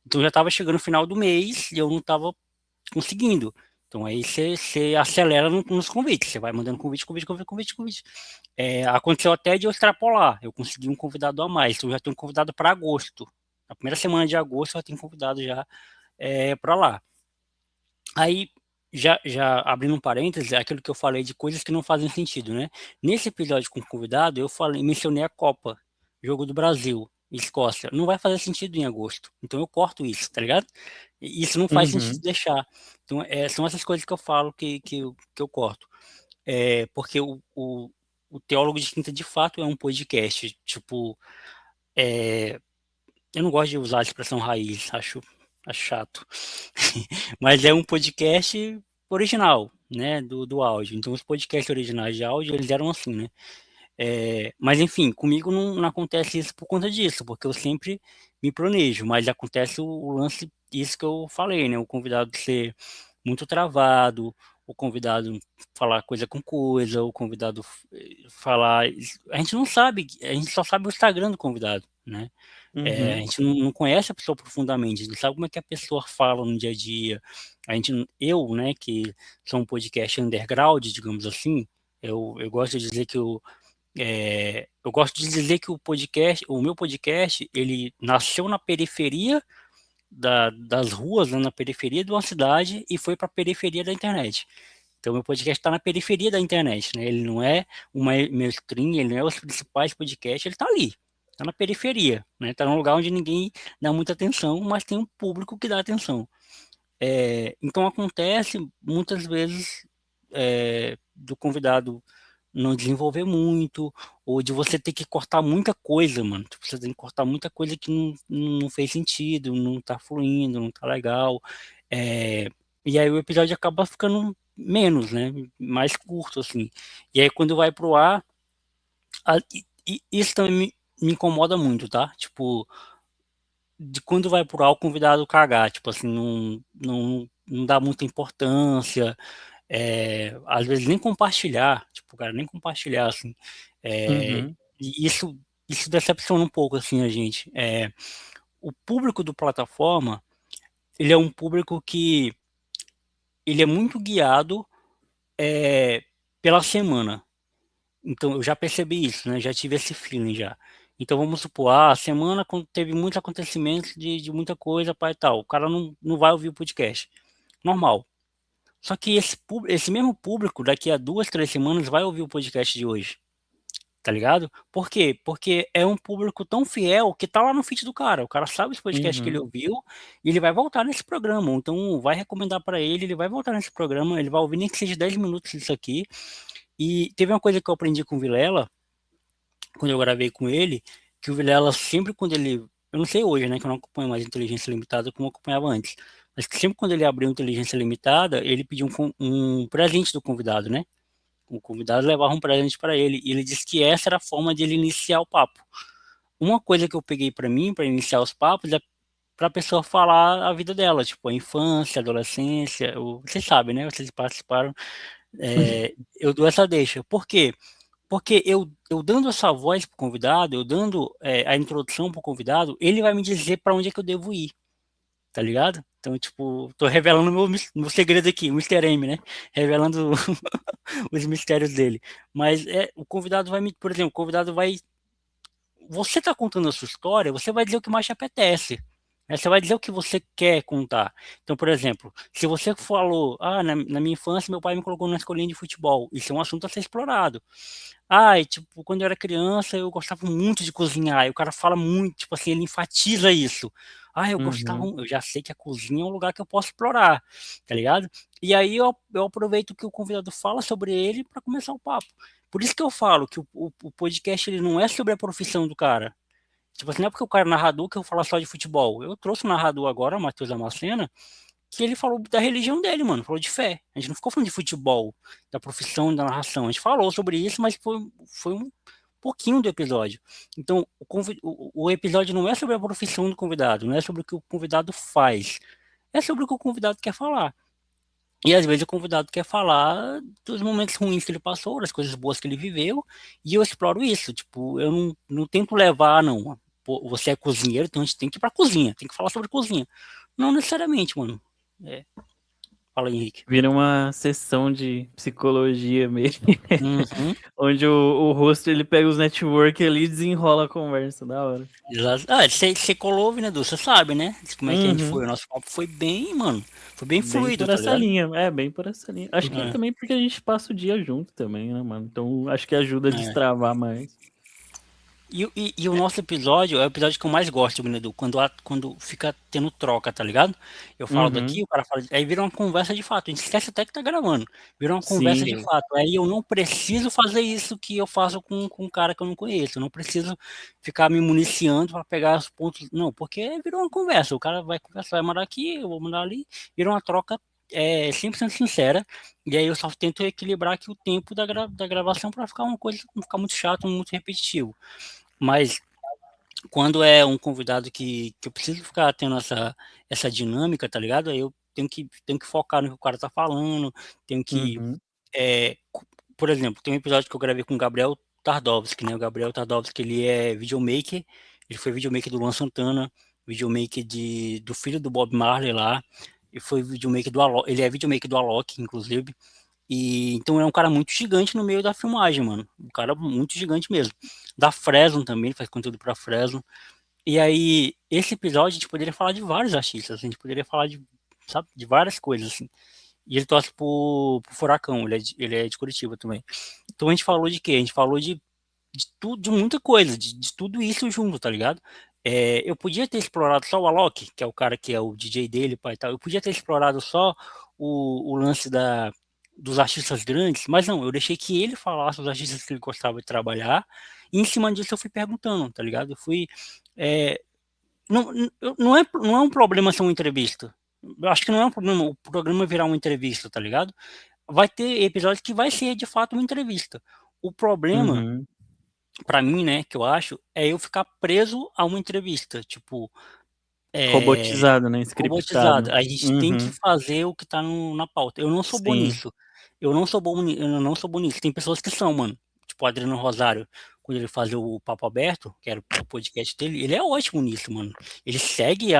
Então já estava chegando no final do mês e eu não estava conseguindo. Então aí você acelera nos convites, você vai mandando convite. Aconteceu até de eu extrapolar, eu consegui um convidado a mais, então eu já tenho um convidado para agosto. Na primeira semana de agosto eu já tenho convidado já para lá. Aí, já abrindo um parênteses, é aquilo que eu falei de coisas que não fazem sentido, né? Nesse episódio com o convidado, mencionei a Copa, Jogo do Brasil, Escócia. Não vai fazer sentido em agosto. Então eu corto isso, tá ligado? E isso não faz sentido deixar. Então, são essas coisas que eu falo que eu corto. Porque o Teólogo de Quinta, de fato, é um podcast. Tipo, eu não gosto de usar a expressão raiz, acho chato. Mas é um podcast original, né, do áudio. Então, os podcasts originais de áudio, eles eram assim, né? Mas enfim, comigo não acontece isso por conta disso, porque eu sempre me planejo, mas acontece o lance, isso que eu falei, né? O convidado ser muito travado, o convidado falar coisa com coisa, o convidado falar. A gente não sabe, a gente só sabe o Instagram do convidado, né? A Uhum. gente não conhece a pessoa profundamente, a gente não sabe como é que a pessoa fala no dia a dia. Eu, né, que sou um podcast underground, digamos assim, eu gosto de dizer que eu gosto de dizer que o meu podcast, ele nasceu na periferia das ruas, né, na periferia de uma cidade e foi para a periferia da internet. Então, meu podcast está na periferia da internet, né? Ele não é uma mainstream, ele não é os principais podcasts, ele está ali, está na periferia, né? Está num lugar onde ninguém dá muita atenção, mas tem um público que dá atenção. Então, acontece muitas vezes do convidado não desenvolver muito, ou de você ter que cortar muita coisa, mano. Tipo, você tem que cortar muita coisa que não fez sentido, não tá fluindo, não tá legal. É, e aí o episódio acaba ficando menos, né? Mais curto, assim. E aí quando vai pro ar, isso também me incomoda muito, tá? Tipo, de quando vai pro ar o convidado cagar, tipo assim, não dá muita importância, às vezes nem compartilhar, tipo, cara, nem compartilhar, assim, Uhum. e isso decepciona um pouco, assim, a gente. O público do plataforma, ele é um público que ele é muito guiado pela semana. Então, eu já percebi isso, né? Já tive esse feeling já. Então, vamos supor, a semana teve muitos acontecimentos de muita coisa, pai e tal. O cara não vai ouvir o podcast. Normal. Só que esse mesmo público, daqui a 2, 3 semanas, vai ouvir o podcast de hoje. Tá ligado? Por quê? Porque é um público tão fiel que tá lá no feed do cara. O cara sabe os podcasts que ele Uhum. ouviu e ele vai voltar nesse programa. Então, vai recomendar para ele vai voltar nesse programa, ele vai ouvir nem que seja 10 minutos disso aqui. E teve uma coisa que eu aprendi com o Vilela, quando eu gravei com ele, que o Vilela sempre quando ele. Eu não sei hoje, né? Que eu não acompanho mais Inteligência Limitada como eu acompanhava antes. Mas que sempre quando ele abriu Inteligência Limitada, ele pediu um presente do convidado, né? O convidado levava um presente para ele. E ele disse que essa era a forma de ele iniciar o papo. Uma coisa que eu peguei para mim, para iniciar os papos, é para a pessoa falar a vida dela, tipo, a infância, a adolescência. Vocês sabem, né? Vocês participaram. Eu dou essa deixa. Por quê? Porque eu dando essa voz para o convidado, eu dando a introdução para o convidado, ele vai me dizer para onde é que eu devo ir, tá ligado? Então, tipo, tô revelando meu segredo aqui, o Mr. M, né? Revelando os mistérios dele. Mas o convidado vai me, por exemplo, o convidado vai. Você tá contando a sua história, você vai dizer o que mais te apetece. Né? Você vai dizer o que você quer contar. Então, por exemplo, se você falou, na minha infância meu pai me colocou na escolinha de futebol, isso é um assunto a ser explorado. E, tipo, quando eu era criança, eu gostava muito de cozinhar. E o cara fala muito, tipo assim, ele enfatiza isso. Uhum. Eu já sei que a cozinha é um lugar que eu posso explorar, tá ligado? E aí eu aproveito que o convidado fala sobre ele para começar o papo. Por isso que eu falo que o podcast ele não é sobre a profissão do cara. Tipo assim, não é porque o cara é narrador que eu vou falar só de futebol. Eu trouxe o narrador agora, o Matheus Damascena, que ele falou da religião dele, mano, falou de fé. A gente não ficou falando de futebol, da profissão, da narração. A gente falou sobre isso, mas foi um pouquinho do episódio. Então, o episódio não é sobre a profissão do convidado, não é sobre o que o convidado faz, é sobre o que o convidado quer falar. E às vezes o convidado quer falar dos momentos ruins que ele passou, das coisas boas que ele viveu, e eu exploro isso. Tipo, eu não tento levar, não. Pô, você é cozinheiro, então a gente tem que ir pra cozinha, tem que falar sobre cozinha. Não necessariamente, mano. É, fala aí, Henrique. Vira uma sessão de psicologia mesmo, Uhum, onde o host ele pega os network ali e desenrola a conversa, da hora. exato. Você colou, né, Edu? Você sabe, né? Como é que a gente foi? Uhum. O nosso papo foi bem, mano. Foi bem Bem fluido, por tá essa ligado? linha, bem por essa linha. Acho que É, também porque a gente passa o dia junto também, né, mano? Então acho que ajuda a é. destravar mais. E o nosso episódio é o episódio que eu mais gosto, Edu, quando fica tendo troca, tá ligado? Eu falo Uhum. daqui, o cara fala. Aí vira uma conversa de fato. A gente esquece até que tá gravando. Vira uma conversa de Sim. fato. Aí eu não preciso fazer isso que eu faço com um cara que eu não conheço. Eu não preciso ficar me municiando para pegar os pontos. Não, porque virou uma conversa. O cara vai conversar, vai mandar aqui, eu vou mandar ali. Vira uma troca é 100% sincera, e aí eu só tento equilibrar aqui o tempo da gravação para ficar uma coisa, não ficar muito chato, muito repetitivo. Mas quando é um convidado que eu preciso ficar tendo essa dinâmica, tá ligado? Aí eu tenho que focar no que o cara tá falando, tenho que. Uhum. é, por exemplo, tem um episódio que eu gravei com o Gabriel Tardovski, né? O Gabriel Tardovski, ele é videomaker, ele foi videomaker do Luan Santana, videomaker do filho do Bob Marley lá, e foi videomaker do Alok, ele é videomaker do Alok, inclusive. E então é um cara muito gigante no meio da filmagem, mano. Um cara muito gigante mesmo. Da Fresno também, ele faz conteúdo pra Fresno. E aí, esse episódio a gente poderia falar de vários artistas, a gente poderia falar de, sabe, de várias coisas, assim. E ele torce pro Furacão, ele é de Curitiba também. Então a gente falou de quê? A gente falou de tudo, de muita coisa, de tudo isso junto, tá ligado? Eu podia ter explorado só o Alok, que é o cara que é o DJ dele, pai, e tal. Eu podia ter explorado só o lance dos artistas grandes, mas não, eu deixei que ele falasse os artistas que ele gostava de trabalhar, e em cima disso eu fui perguntando, tá ligado? Eu fui. é, não, não é um problema ser uma entrevista. Eu acho que não é um problema o programa virar uma entrevista, tá ligado? Vai ter episódio que vai ser de fato uma entrevista. O problema Uhum. pra mim, né, que eu acho, é eu ficar preso a uma entrevista, tipo, é, Robotizado, né? robotizada. Scriptado. A gente tem que Uhum. fazer o que tá na pauta. Eu não sou bom Sim. nisso. Eu não sou bom nisso. Tem pessoas que são, mano. Tipo, o Adriano Rosário, quando ele fazia o Papo Aberto, que era o podcast dele, ele é ótimo nisso, mano. Ele segue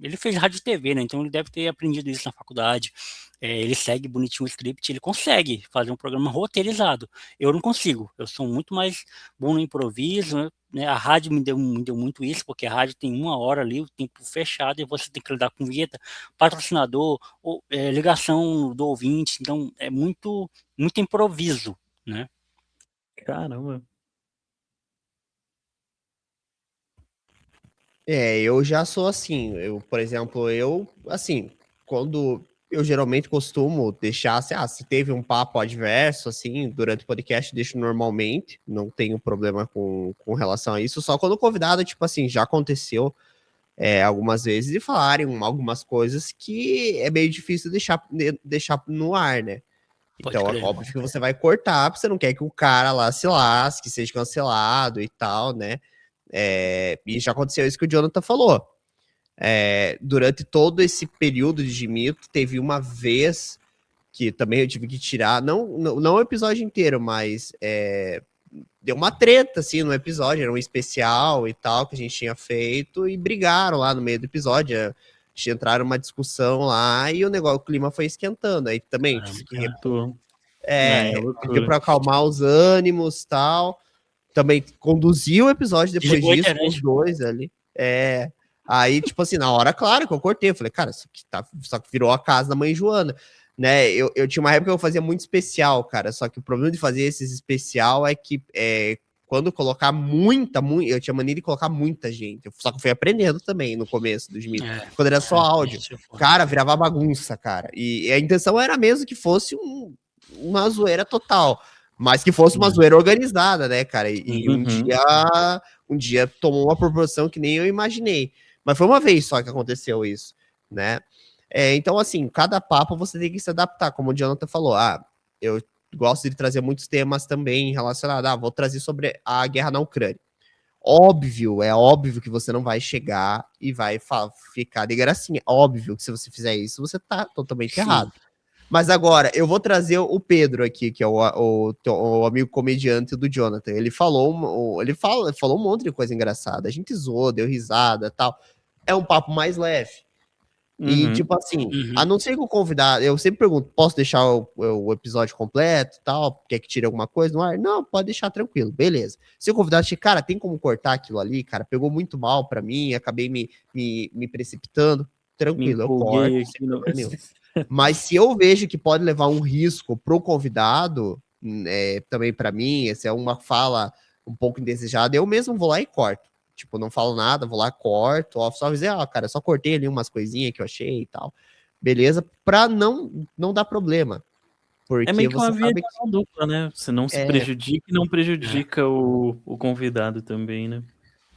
ele fez rádio e TV, né? Então ele deve ter aprendido isso na faculdade. Ele segue bonitinho o script, ele consegue fazer um programa roteirizado. Eu não consigo. Eu sou muito mais bom no improviso, né? A rádio me deu muito isso, porque a rádio tem 1 hora ali, o tempo fechado, e você tem que lidar com vinheta, patrocinador, ligação do ouvinte, então é muito, muito improviso, né? Caramba. Eu já sou assim. Por exemplo, assim, quando eu geralmente costumo deixar, assim, se teve um papo adverso, assim, durante o podcast, deixo normalmente, não tenho problema com relação a isso, só quando o convidado, tipo assim, já aconteceu algumas vezes e falarem algumas coisas que é meio difícil deixar no ar, né? Pode Então, é crer. óbvio que você vai cortar, porque você não quer que o cara lá se lasque, seja cancelado e tal, né? E já aconteceu isso que o Jonathan falou. Durante todo esse período de Gimito, teve uma vez que também eu tive que tirar, não o episódio inteiro, mas deu uma treta, assim, no episódio, era um especial e tal, que a gente tinha feito, e brigaram lá no meio do episódio, entraram numa discussão lá, e o clima foi esquentando, aí também Caramba, tive que cara. É pediu loucura. para acalmar os ânimos tal, também conduziu o episódio depois Desligou a disso, com internet. os dois ali, aí, tipo assim, na hora, claro que eu cortei, eu falei, cara, isso aqui só que virou a casa da mãe Joana, né, eu tinha uma época que eu fazia muito especial, cara, só que o problema de fazer esses especial é que quando colocar eu tinha mania de colocar muita gente, só que eu fui aprendendo também no começo do Gmito, quando era só áudio, Isso é foda. cara, virava bagunça, cara, e a intenção era mesmo que fosse uma zoeira total, mas que fosse uma zoeira organizada, né, cara, e Uhum. um dia tomou uma proporção que nem eu imaginei, mas foi uma vez só que aconteceu isso, né, então, assim, cada papo você tem que se adaptar, como o Jonathan falou. Eu gosto de trazer muitos temas também relacionados. Vou trazer sobre a guerra na Ucrânia. É óbvio que você não vai chegar e vai ficar de gracinha. Óbvio que se você fizer isso, você tá totalmente Sim. errado. Mas agora, eu vou trazer o Pedro aqui, que é o amigo comediante do Jonathan. Ele falou um monte de coisa engraçada. A gente zoou, deu risada e tal. É um papo mais leve. E, Uhum. tipo assim, a Uhum. não ser que o convidado. Eu sempre pergunto: posso deixar o episódio completo e tal? Quer que tire alguma coisa no ar? Não, pode deixar tranquilo, beleza. Se o convidado chegar, cara, tem como cortar aquilo ali, cara, pegou muito mal pra mim, acabei me precipitando, Me tranquilo, eu corto, empolguei sem aqui no. problema nenhum. Mas se eu vejo que pode levar um risco pro convidado, também pra mim, essa é uma fala um pouco indesejada, eu mesmo vou lá e corto. Tipo, não falo nada, vou lá, corto, só avisei, cara, só cortei ali umas coisinhas que eu achei e tal. Beleza? Pra não dar problema. É Porque meio que uma você via sabe de mão dupla, né? Você não se é, prejudica e não prejudica o convidado também, né?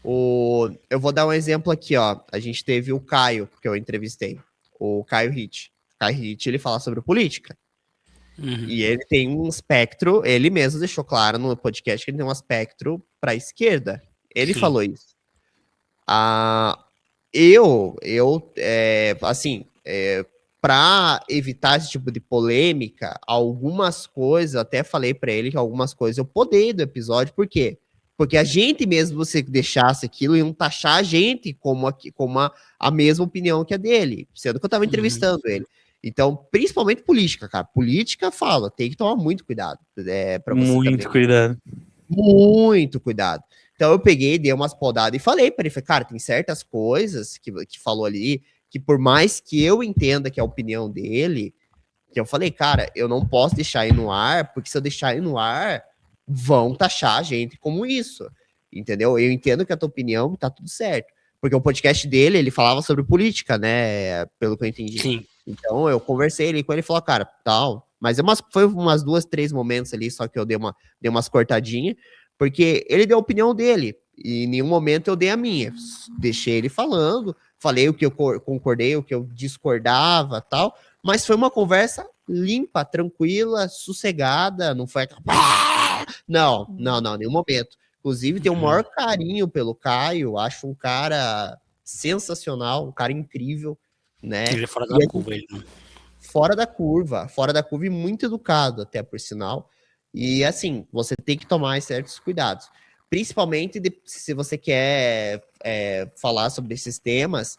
eu vou dar um exemplo aqui, ó. A gente teve o Caio, que eu entrevistei, o Caio Hit. Kai Rich, ele fala sobre política. Uhum. E ele tem um espectro, ele mesmo deixou claro no podcast que ele tem um espectro para a esquerda. Ele Sim. falou isso. Assim, para evitar esse tipo de polêmica, algumas coisas, até falei para ele que algumas coisas eu podei do episódio, por quê? Porque a gente mesmo, se deixasse aquilo, iam taxar a gente como a mesma opinião que a dele, sendo que eu tava entrevistando ele. Então, principalmente política, cara. Política, fala, tem que tomar muito cuidado. Pra você Muito também. cuidado. Muito cuidado. Então eu peguei, dei umas podadas e falei para ele, cara, tem certas coisas que falou ali, que por mais que eu entenda que é a opinião dele, que eu falei, cara, eu não posso deixar aí no ar, porque se eu deixar aí no ar, vão taxar a gente como isso, entendeu? Eu entendo que a tua opinião tá tudo certo, porque o podcast dele, ele falava sobre política, né, pelo que eu entendi. Sim. Então eu conversei ali com ele e falou, cara, tal, mas foi umas 2, 3 momentos ali, só que eu dei umas cortadinhas, porque ele deu a opinião dele, e em nenhum momento eu dei a minha. Deixei ele falando, falei o que eu concordei, o que eu discordava, tal, mas foi uma conversa limpa, tranquila, sossegada, não foi não, nenhum momento. Inclusive, tenho o maior carinho pelo Caio, acho um cara sensacional, um cara incrível, né? Ele é fora da curva, ele não. Fora da curva e muito educado, até por sinal. E assim, você tem que tomar certos cuidados. Principalmente se você quer falar sobre esses temas.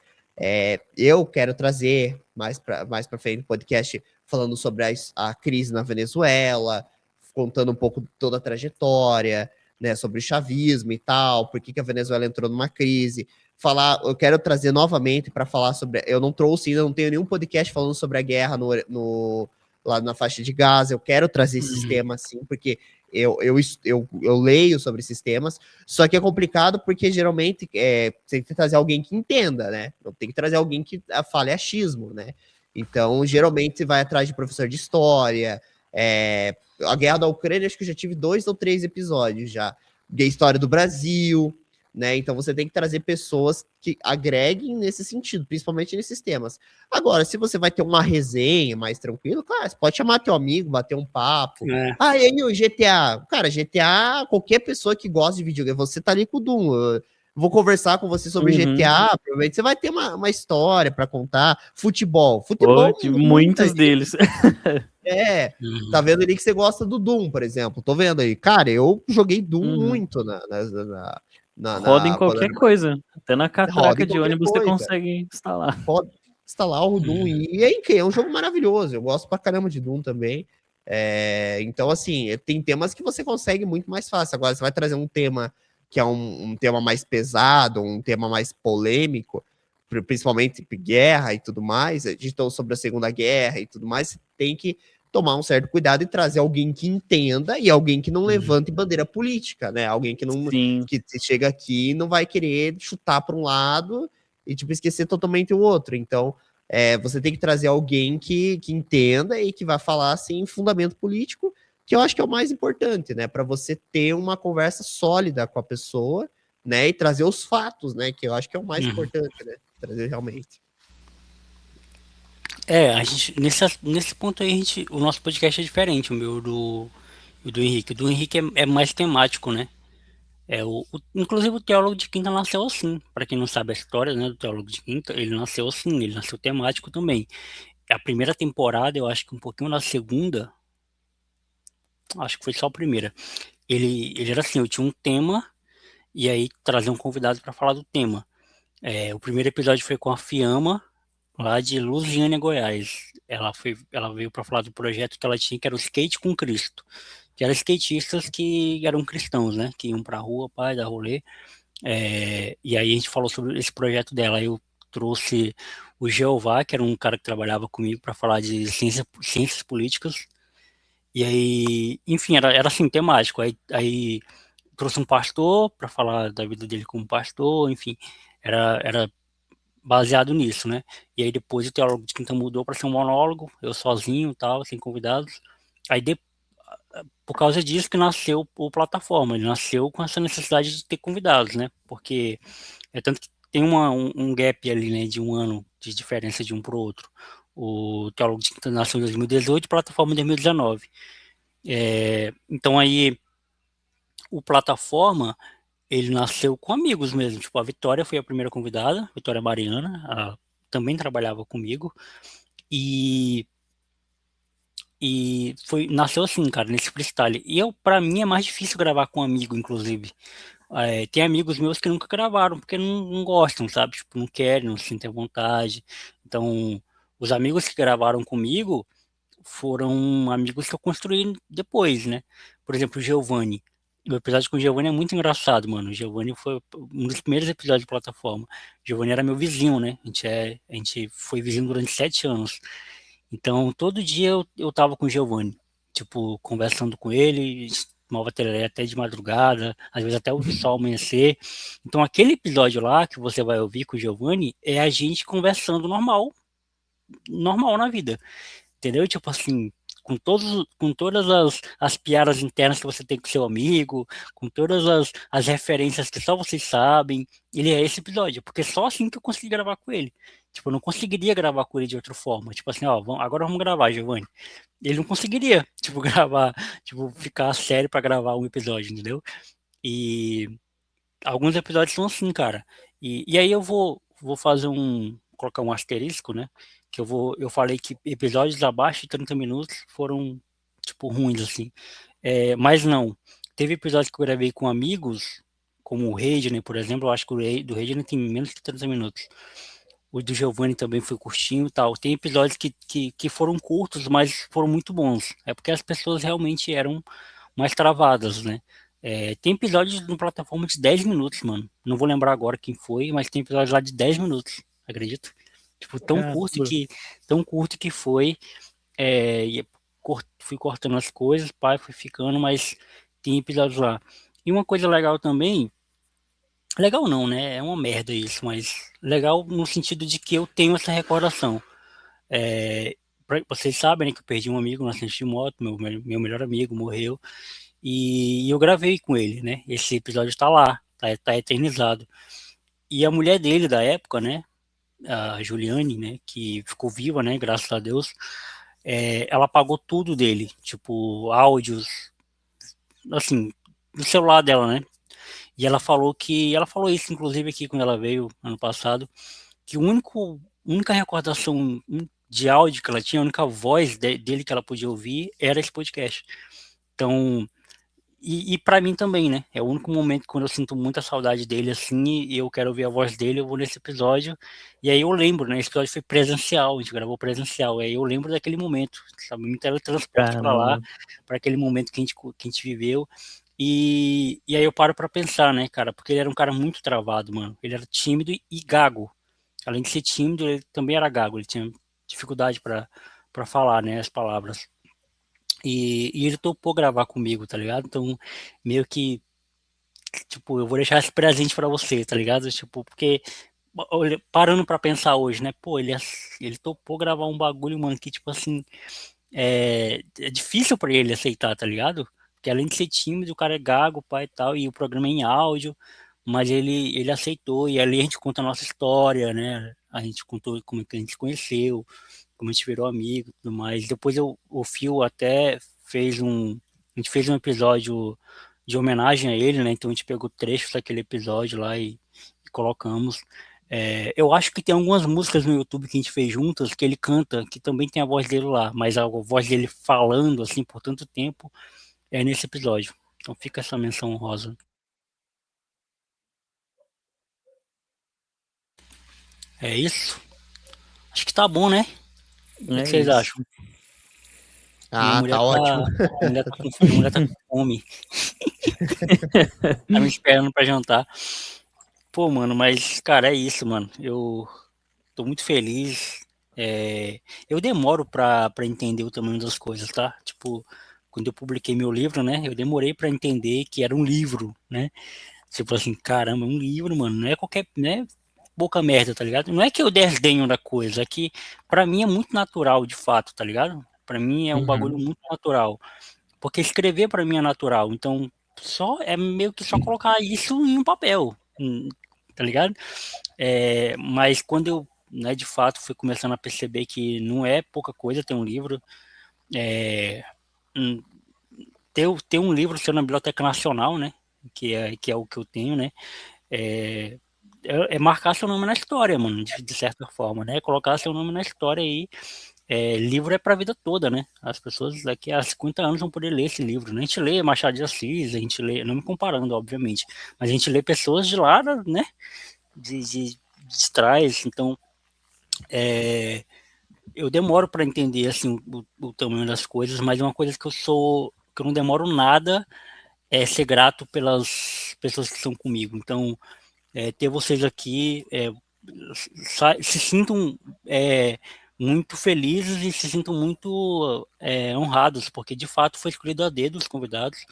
Eu quero trazer mais para frente um podcast falando sobre a crise na Venezuela, contando um pouco de toda a trajetória, né, sobre o chavismo e tal, por que a Venezuela entrou numa crise. Eu quero trazer novamente para falar sobre. Eu não trouxe ainda, não tenho nenhum podcast falando sobre a guerra lá na faixa de Gaza. Eu quero trazer esses temas, sim, porque eu leio sobre esses temas. Só que é complicado porque geralmente tem que trazer alguém que entenda, né? Não tem que trazer alguém que fale achismo, né? Então, geralmente, você vai atrás de professor de história. A guerra da Ucrânia, acho que eu já tive 2 ou 3 episódios já. De história do Brasil. Né? Então você tem que trazer pessoas que agreguem nesse sentido, principalmente nesses temas. Agora, se você vai ter uma resenha mais tranquila, claro, você pode chamar teu amigo, bater um papo. E aí o GTA? Cara, GTA, qualquer pessoa que gosta de videogame, você tá ali com o Doom. Eu vou conversar com você sobre GTA, provavelmente você vai ter uma história para contar. Futebol, muitos deles. Tá vendo ali que você gosta do Doom, por exemplo. Tô vendo aí. Cara, eu joguei Doom muito roda em qualquer coisa. Até na catraca de ônibus você consegue instalar. Pode instalar o Doom. E é um jogo maravilhoso. Eu gosto pra caramba de Doom também. Então, assim, tem temas que você consegue muito mais fácil. Agora, você vai trazer um tema que é um tema mais pesado, um tema mais polêmico, principalmente guerra e tudo mais. A gente falou sobre a Segunda Guerra e tudo mais. Você tem que tomar um certo cuidado e trazer alguém que entenda e alguém que não levante bandeira política, né? Alguém que não que chega aqui e não vai querer chutar para um lado e tipo esquecer totalmente o outro. Então, você tem que trazer alguém que entenda e que vai falar assim fundamento político, que eu acho que é o mais importante, né? Para você ter uma conversa sólida com a pessoa, né? E trazer os fatos, né? Que eu acho que é o mais importante, né? Trazer realmente. A gente, nesse ponto aí, o nosso podcast é diferente, o meu do Henrique. O do Henrique é mais temático, né? Inclusive o Teólogo de Quinta nasceu assim. Para quem não sabe a história, né, do Teólogo de Quinta, ele nasceu assim, ele nasceu temático também. A primeira temporada, eu acho que um pouquinho na segunda, acho que foi só a primeira. Ele era assim, eu tinha um tema e aí trazia um convidado para falar do tema. O primeiro episódio foi com a Fiamma, lá de Lusiânia, Goiás. Ela veio para falar do projeto que ela tinha, que era o Skate com Cristo, que eram skatistas que eram cristãos, né, que iam para a rua, dar rolê. E aí a gente falou sobre esse projeto dela. Eu trouxe o Jeová, que era um cara que trabalhava comigo para falar de ciências políticas. E aí, enfim, era assim, temático. Aí trouxe um pastor para falar da vida dele como pastor, enfim, era baseado nisso, né? E aí depois o Teólogo de Quinta mudou para ser um monólogo, eu sozinho, tal, sem convidados. Aí por causa disso que nasceu o Plataforma, ele nasceu com essa necessidade de ter convidados, né? Porque tanto que tem um gap ali, né, de um ano de diferença de um para o outro. O Teólogo de Quinta nasceu em 2018, Plataforma em 2019. Então aí, o Plataforma, ele nasceu com amigos mesmo. Tipo, a Vitória foi a primeira convidada, Vitória Mariana, também trabalhava comigo. E nasceu assim, cara, nesse freestyle. Pra mim, é mais difícil gravar com amigo, inclusive. Tem amigos meus que nunca gravaram, porque não gostam, sabe? Tipo, não querem, não se sentem à vontade. Então, os amigos que gravaram comigo foram amigos que eu construí depois, né? Por exemplo, o Giovanni. O episódio com o Giovanni é muito engraçado, mano. O Giovanni foi um dos primeiros episódios de plataforma. O Giovanni era meu vizinho, né? A gente foi vizinho durante 7 anos. Então, todo dia eu tava com o Giovanni, tipo, conversando com ele, tomava tereré até de madrugada, às vezes até o sol amanhecer. Então, aquele episódio lá que você vai ouvir com o Giovanni é a gente conversando normal, normal na vida, entendeu? Tipo assim, com todas as piadas internas que você tem com seu amigo, com todas as referências que só vocês sabem, ele é esse episódio, porque só assim que eu consegui gravar com ele. Tipo, eu não conseguiria gravar com ele de outra forma. Tipo assim, ó, agora vamos gravar, Giovanni. Ele não conseguiria, tipo, gravar, tipo, ficar sério pra gravar um episódio, entendeu? E alguns episódios são assim, cara. E aí eu vou fazer colocar um asterisco, né? Eu falei que episódios abaixo de 30 minutos foram, tipo, ruins, assim. Mas não. Teve episódios que eu gravei com amigos, como o Reidner, por exemplo. Eu acho que do Reidner tem menos que 30 minutos. O do Giovanni também foi curtinho e tal. Tem episódios que foram curtos, mas foram muito bons. É porque as pessoas realmente eram mais travadas, né? Tem episódios no plataforma de 10 minutos, mano. Não vou lembrar agora quem foi, mas tem episódios lá de 10 minutos, acredito. Tipo, Caramba. tão curto que foi. Fui cortando as coisas, pai, fui ficando, mas tem episódios lá. E uma coisa legal também, legal não, né? É uma merda isso, mas legal no sentido de que eu tenho essa recordação. Vocês sabem, né, que eu perdi um amigo no acidente de moto, meu melhor amigo morreu. E eu gravei com ele, né? Esse episódio está lá, tá eternizado. E a mulher dele da época, né? A Juliane, né? Que ficou viva, né? Graças a Deus. Ela pagou tudo dele, tipo áudios, assim, do celular dela, né? E ela falou isso, inclusive, aqui quando ela veio ano passado, que única recordação de áudio que ela tinha, a única voz dele que ela podia ouvir era esse podcast. Então, e para mim também, né? É o único momento quando eu sinto muita saudade dele, assim, e eu quero ouvir a voz dele, eu vou nesse episódio. E aí eu lembro, né? Esse episódio foi presencial, a gente gravou presencial. Aí eu lembro daquele momento, sabe? Me teletransporto para lá, Caramba. para aquele momento que a gente viveu. E aí eu paro para pensar, né, cara? Porque ele era um cara muito travado, mano. Ele era tímido e gago. Além de ser tímido, ele também era gago. Ele tinha dificuldade para falar, né, as palavras. E ele topou gravar comigo, tá ligado? Então, meio que, tipo, eu vou deixar esse presente pra você, tá ligado? Tipo, porque, parando pra pensar hoje, né? Pô, ele topou gravar um bagulho, mano, que, tipo assim, é difícil pra ele aceitar, tá ligado? Porque além de ser tímido, o cara é gago, pai e tal, e o programa é em áudio, mas ele aceitou, e ali a gente conta a nossa história, né? A gente contou como é que a gente se conheceu, como a gente virou amigo e tudo mais. Depois o Phil até a gente fez um episódio de homenagem a ele, né? Então a gente pegou trechos daquele episódio lá e colocamos. Eu acho que tem algumas músicas no YouTube que a gente fez juntas que ele canta, que também tem a voz dele lá, mas a voz dele falando assim por tanto tempo é nesse episódio. Então fica essa menção honrosa. É isso. Acho que tá bom, né? O que É vocês isso. acham? Ah, tá ótimo. Minha mulher tá com fome. Tá me esperando pra jantar. Pô, mano, mas, cara, é isso, mano. Eu tô muito feliz. Eu demoro pra entender o tamanho das coisas, tá? Tipo, quando eu publiquei meu livro, né? Eu demorei pra entender que era um livro, né? Tipo assim, caramba, um livro, mano. Não é qualquer, né? Pouca merda, tá ligado? Não é que eu desdenho da coisa, é que pra mim é muito natural, de fato, tá ligado? Pra mim é um bagulho muito natural. Porque escrever pra mim é natural. Então, é meio que só colocar isso em um papel, tá ligado? Mas quando eu né, de fato, fui começando a perceber que não é pouca coisa ter um livro. Ter um livro seu na Biblioteca Nacional, né, que é o que eu tenho, né, é marcar seu nome na história, mano, de certa forma, né, colocar seu nome na história aí. Livro é para a vida toda, né? As pessoas daqui a 50 anos vão poder ler esse livro, né? A gente lê Machado de Assis, a gente lê, não me comparando, obviamente, mas a gente lê pessoas de lá, né? De trás, então eu demoro para entender assim o tamanho das coisas, mas uma coisa que eu não demoro nada é ser grato pelas pessoas que estão comigo. Então, ter vocês aqui, se sintam muito felizes e se sintam muito honrados, porque de fato foi escolhido a dedo os convidados.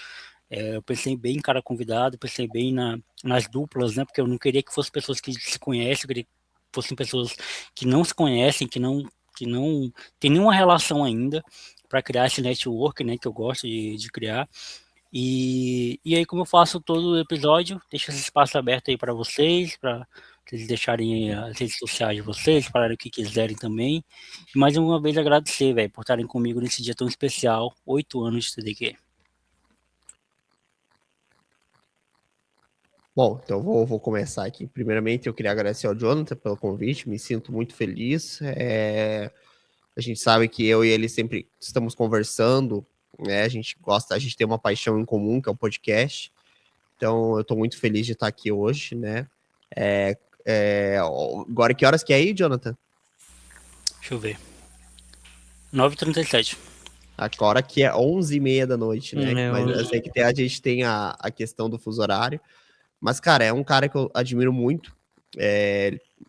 Eu pensei bem em cada convidado, pensei bem nas duplas, né? Porque eu não queria que fossem pessoas que se conhecem, eu queria que fossem pessoas que não se conhecem, que não tem nenhuma relação ainda, para criar esse network, né? Que eu gosto de criar. E aí, como eu faço todo episódio, deixo esse espaço aberto aí para vocês deixarem as redes sociais de vocês, falarem o que quiserem também. E mais uma vez agradecer, velho, por estarem comigo nesse dia tão especial, 8 anos de TDQ. Bom, então vou começar aqui. Primeiramente, eu queria agradecer ao Jonathan pelo convite, me sinto muito feliz. A gente sabe que eu e ele sempre estamos conversando, né? A gente tem uma paixão em comum, que é o podcast. Então, eu estou muito feliz de estar aqui hoje, né? Agora, que horas que é aí, Jonathan? Deixa eu ver. 9h37. Agora que é 11h30 da noite, né? Mas eu sei que a gente tem a questão do fuso horário. Mas, cara, é um cara que eu admiro muito.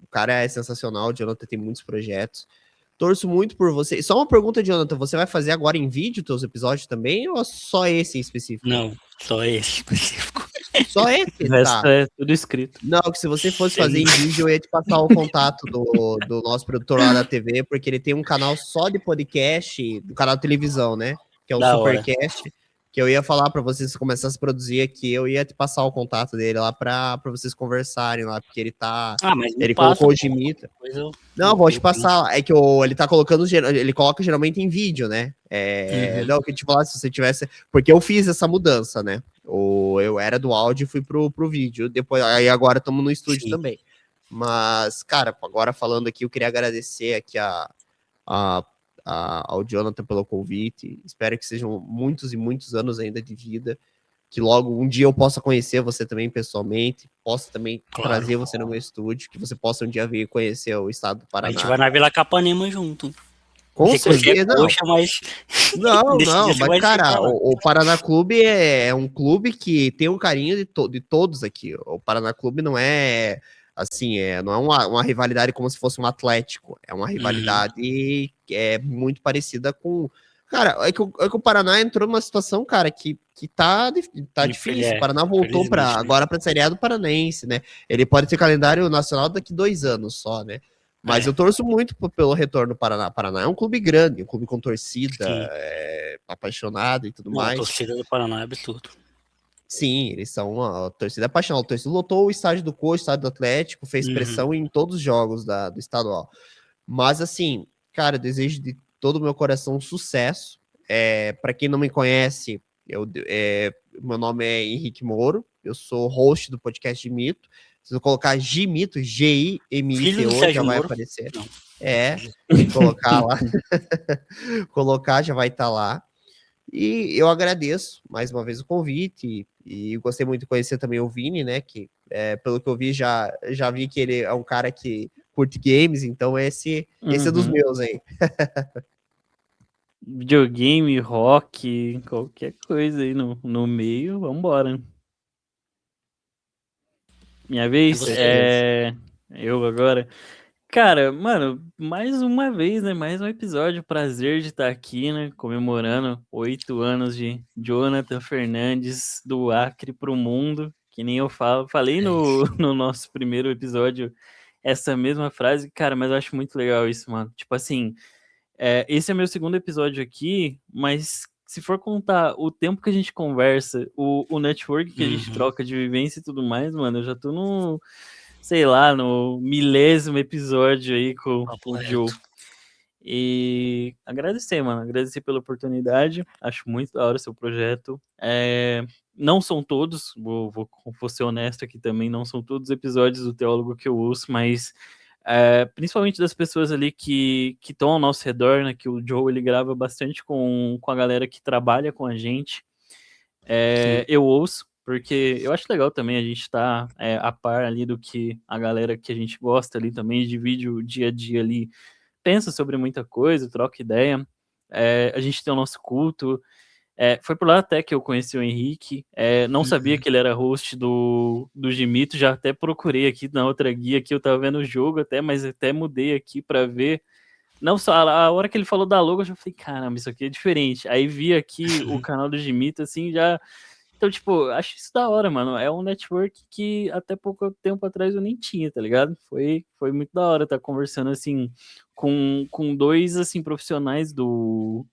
O cara é sensacional, o Jonathan tem muitos projetos. Torço muito por você. Só uma pergunta, Jonathan, você vai fazer agora em vídeo teus episódios também ou só esse em específico? Não, só esse específico. Só esse? O resto é tudo escrito. Não, que se você fosse fazer em vídeo, eu ia te passar o contato do nosso produtor lá da TV, porque ele tem um canal só de podcast, do canal de televisão, né? Que é o Da hora. Supercast. Que eu ia falar pra vocês, se começasse a produzir aqui, eu ia te passar o contato dele lá pra vocês conversarem lá, porque ele tá... mas ele colocou o Gimita. Não, vou te passar. É que ele tá colocando... Ele coloca geralmente em vídeo, né? Não, que eu te falar, se você tivesse... Porque eu fiz essa mudança, né? Eu era do áudio e fui pro vídeo. Depois, aí agora estamos no estúdio também. Mas, cara, agora falando aqui, eu queria agradecer aqui ao Jonathan pelo convite. Espero que sejam muitos e muitos anos ainda de vida. Que logo um dia eu possa conhecer você também pessoalmente. Possa também trazer você no meu estúdio. Que você possa um dia vir conhecer o estado do Paraná. A gente vai na Vila Capanema junto. Com certeza, não. Poxa, mas... Não, mas cara, o Paraná Clube é um clube que tem um carinho de todos aqui. O Paraná Clube não é assim, não é uma rivalidade como se fosse um Atlético. É uma rivalidade que é muito parecida com... Cara, é que o Paraná entrou numa situação, cara, que tá difícil. O Paraná voltou agora pra Série A do Paranaense, né? Ele pode ter calendário nacional daqui 2 anos só, né? Mas eu torço muito pelo retorno do Paraná. Paraná é um clube grande, um clube com torcida, apaixonado e tudo mais. A torcida do Paraná é absurdo. Sim, eles são uma torcida apaixonada. A torcida lotou o estádio do Coxa, o estádio do Atlético, fez pressão em todos os jogos do estadual. Mas assim, cara, eu desejo de todo o meu coração sucesso. Para quem não me conhece, meu nome é Henrique Moro, eu sou host do podcast de Mito. Se eu colocar Gimito, G-I-M-I-T-O, já vai aparecer. Colocar lá. Colocar, já vai estar lá. E eu agradeço mais uma vez o convite. E gostei muito de conhecer também o Vini, né? Que, pelo que eu vi, já vi que ele é um cara que curte games, então esse é dos meus aí. Videogame, rock, qualquer coisa aí no meio, vambora. Minha vez? Eu agora. Cara, mano, mais uma vez, né? Mais um episódio. Prazer de estar aqui, né? Comemorando 8 anos de Jonathan Fernandes do Acre pro mundo. Que nem eu falei no nosso primeiro episódio essa mesma frase. Cara, mas eu acho muito legal isso, mano. Tipo assim, esse é meu segundo episódio aqui, mas se for contar o tempo que a gente conversa, o network que a gente troca de vivência e tudo mais, mano, eu já tô sei lá, no 1000º episódio aí com Papo o reto. Joe. E agradecer, mano. Agradecer pela oportunidade. Acho muito da hora o seu projeto. Não são todos, vou ser honesto aqui também, não são todos os episódios do Teólogo que eu ouço, mas principalmente das pessoas ali que estão ao nosso redor, né? Que o Joe ele grava bastante com a galera que trabalha com a gente. Eu ouço, porque eu acho legal também a gente estar a par ali do que a galera que a gente gosta ali também, divide o dia a dia ali, pensa sobre muita coisa, troca ideia. A gente tem o nosso culto. Foi por lá até que eu conheci o Henrique. Não sabia que ele era host do Gimito. Já até procurei aqui na outra guia que eu tava vendo o jogo até, mas até mudei aqui para ver. Não só a hora que ele falou da logo, eu já falei, caramba, isso aqui é diferente. Aí vi aqui o canal do Gimito, assim, já. Então, tipo, acho isso da hora, mano. É um network que até pouco tempo atrás eu nem tinha, tá ligado? Foi muito da hora estar conversando, assim, com dois, assim, profissionais do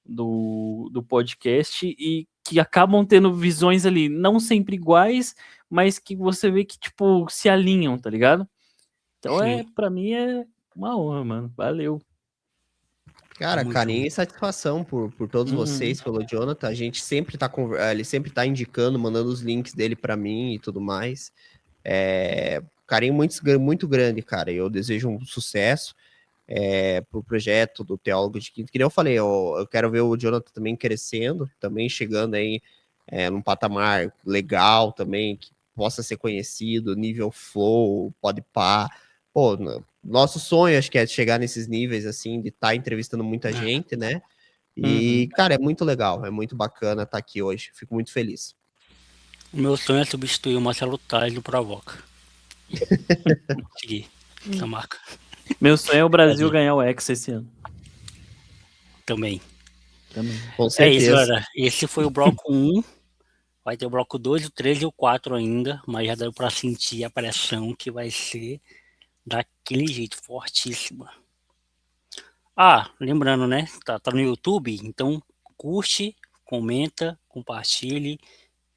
podcast e que acabam tendo visões ali, não sempre iguais, mas que você vê que, tipo, se alinham, tá ligado? Então, Sim. pra mim é uma honra, mano. Valeu. Cara, Tamo carinho junto. e satisfação por todos Uhum. vocês, pelo Jonathan. A gente sempre tá, ele sempre tá indicando, mandando os links dele para mim e tudo mais. Carinho muito grande, cara. Eu desejo um sucesso pro projeto do Teólogo de Quinto. Que nem eu falei, eu quero ver o Jonathan também crescendo, também chegando aí num patamar legal também, que possa ser conhecido, nível Flow, Podpah. Pô, nosso sonho, acho que é chegar nesses níveis, assim, de estar entrevistando muita gente, né? E, Uhum. cara, é muito legal, é muito bacana estar aqui hoje. Fico muito feliz. O meu sonho é substituir o Marcelo Tais do Provoca. Consegui essa marca. Meu sonho é o Brasil Prazer. ganhar o Hexa esse ano. Também. Também. Com É isso, certeza. galera. Esse foi o bloco 1. Vai ter o bloco 2, o 3 e o 4 ainda, mas já deu pra sentir a pressão que vai ser daquele jeito, fortíssima. Lembrando, né? Tá no YouTube, então curte, comenta, compartilhe,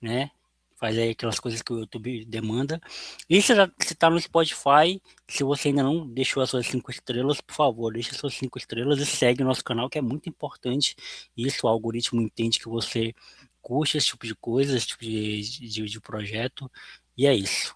né? Faz aí aquelas coisas que o YouTube demanda. E se tá no Spotify, se você ainda não deixou as suas 5 estrelas, por favor, deixa as suas 5 estrelas e segue o nosso canal, que é muito importante. Isso, o algoritmo entende que você curte esse tipo de coisa, esse tipo de projeto. E é isso.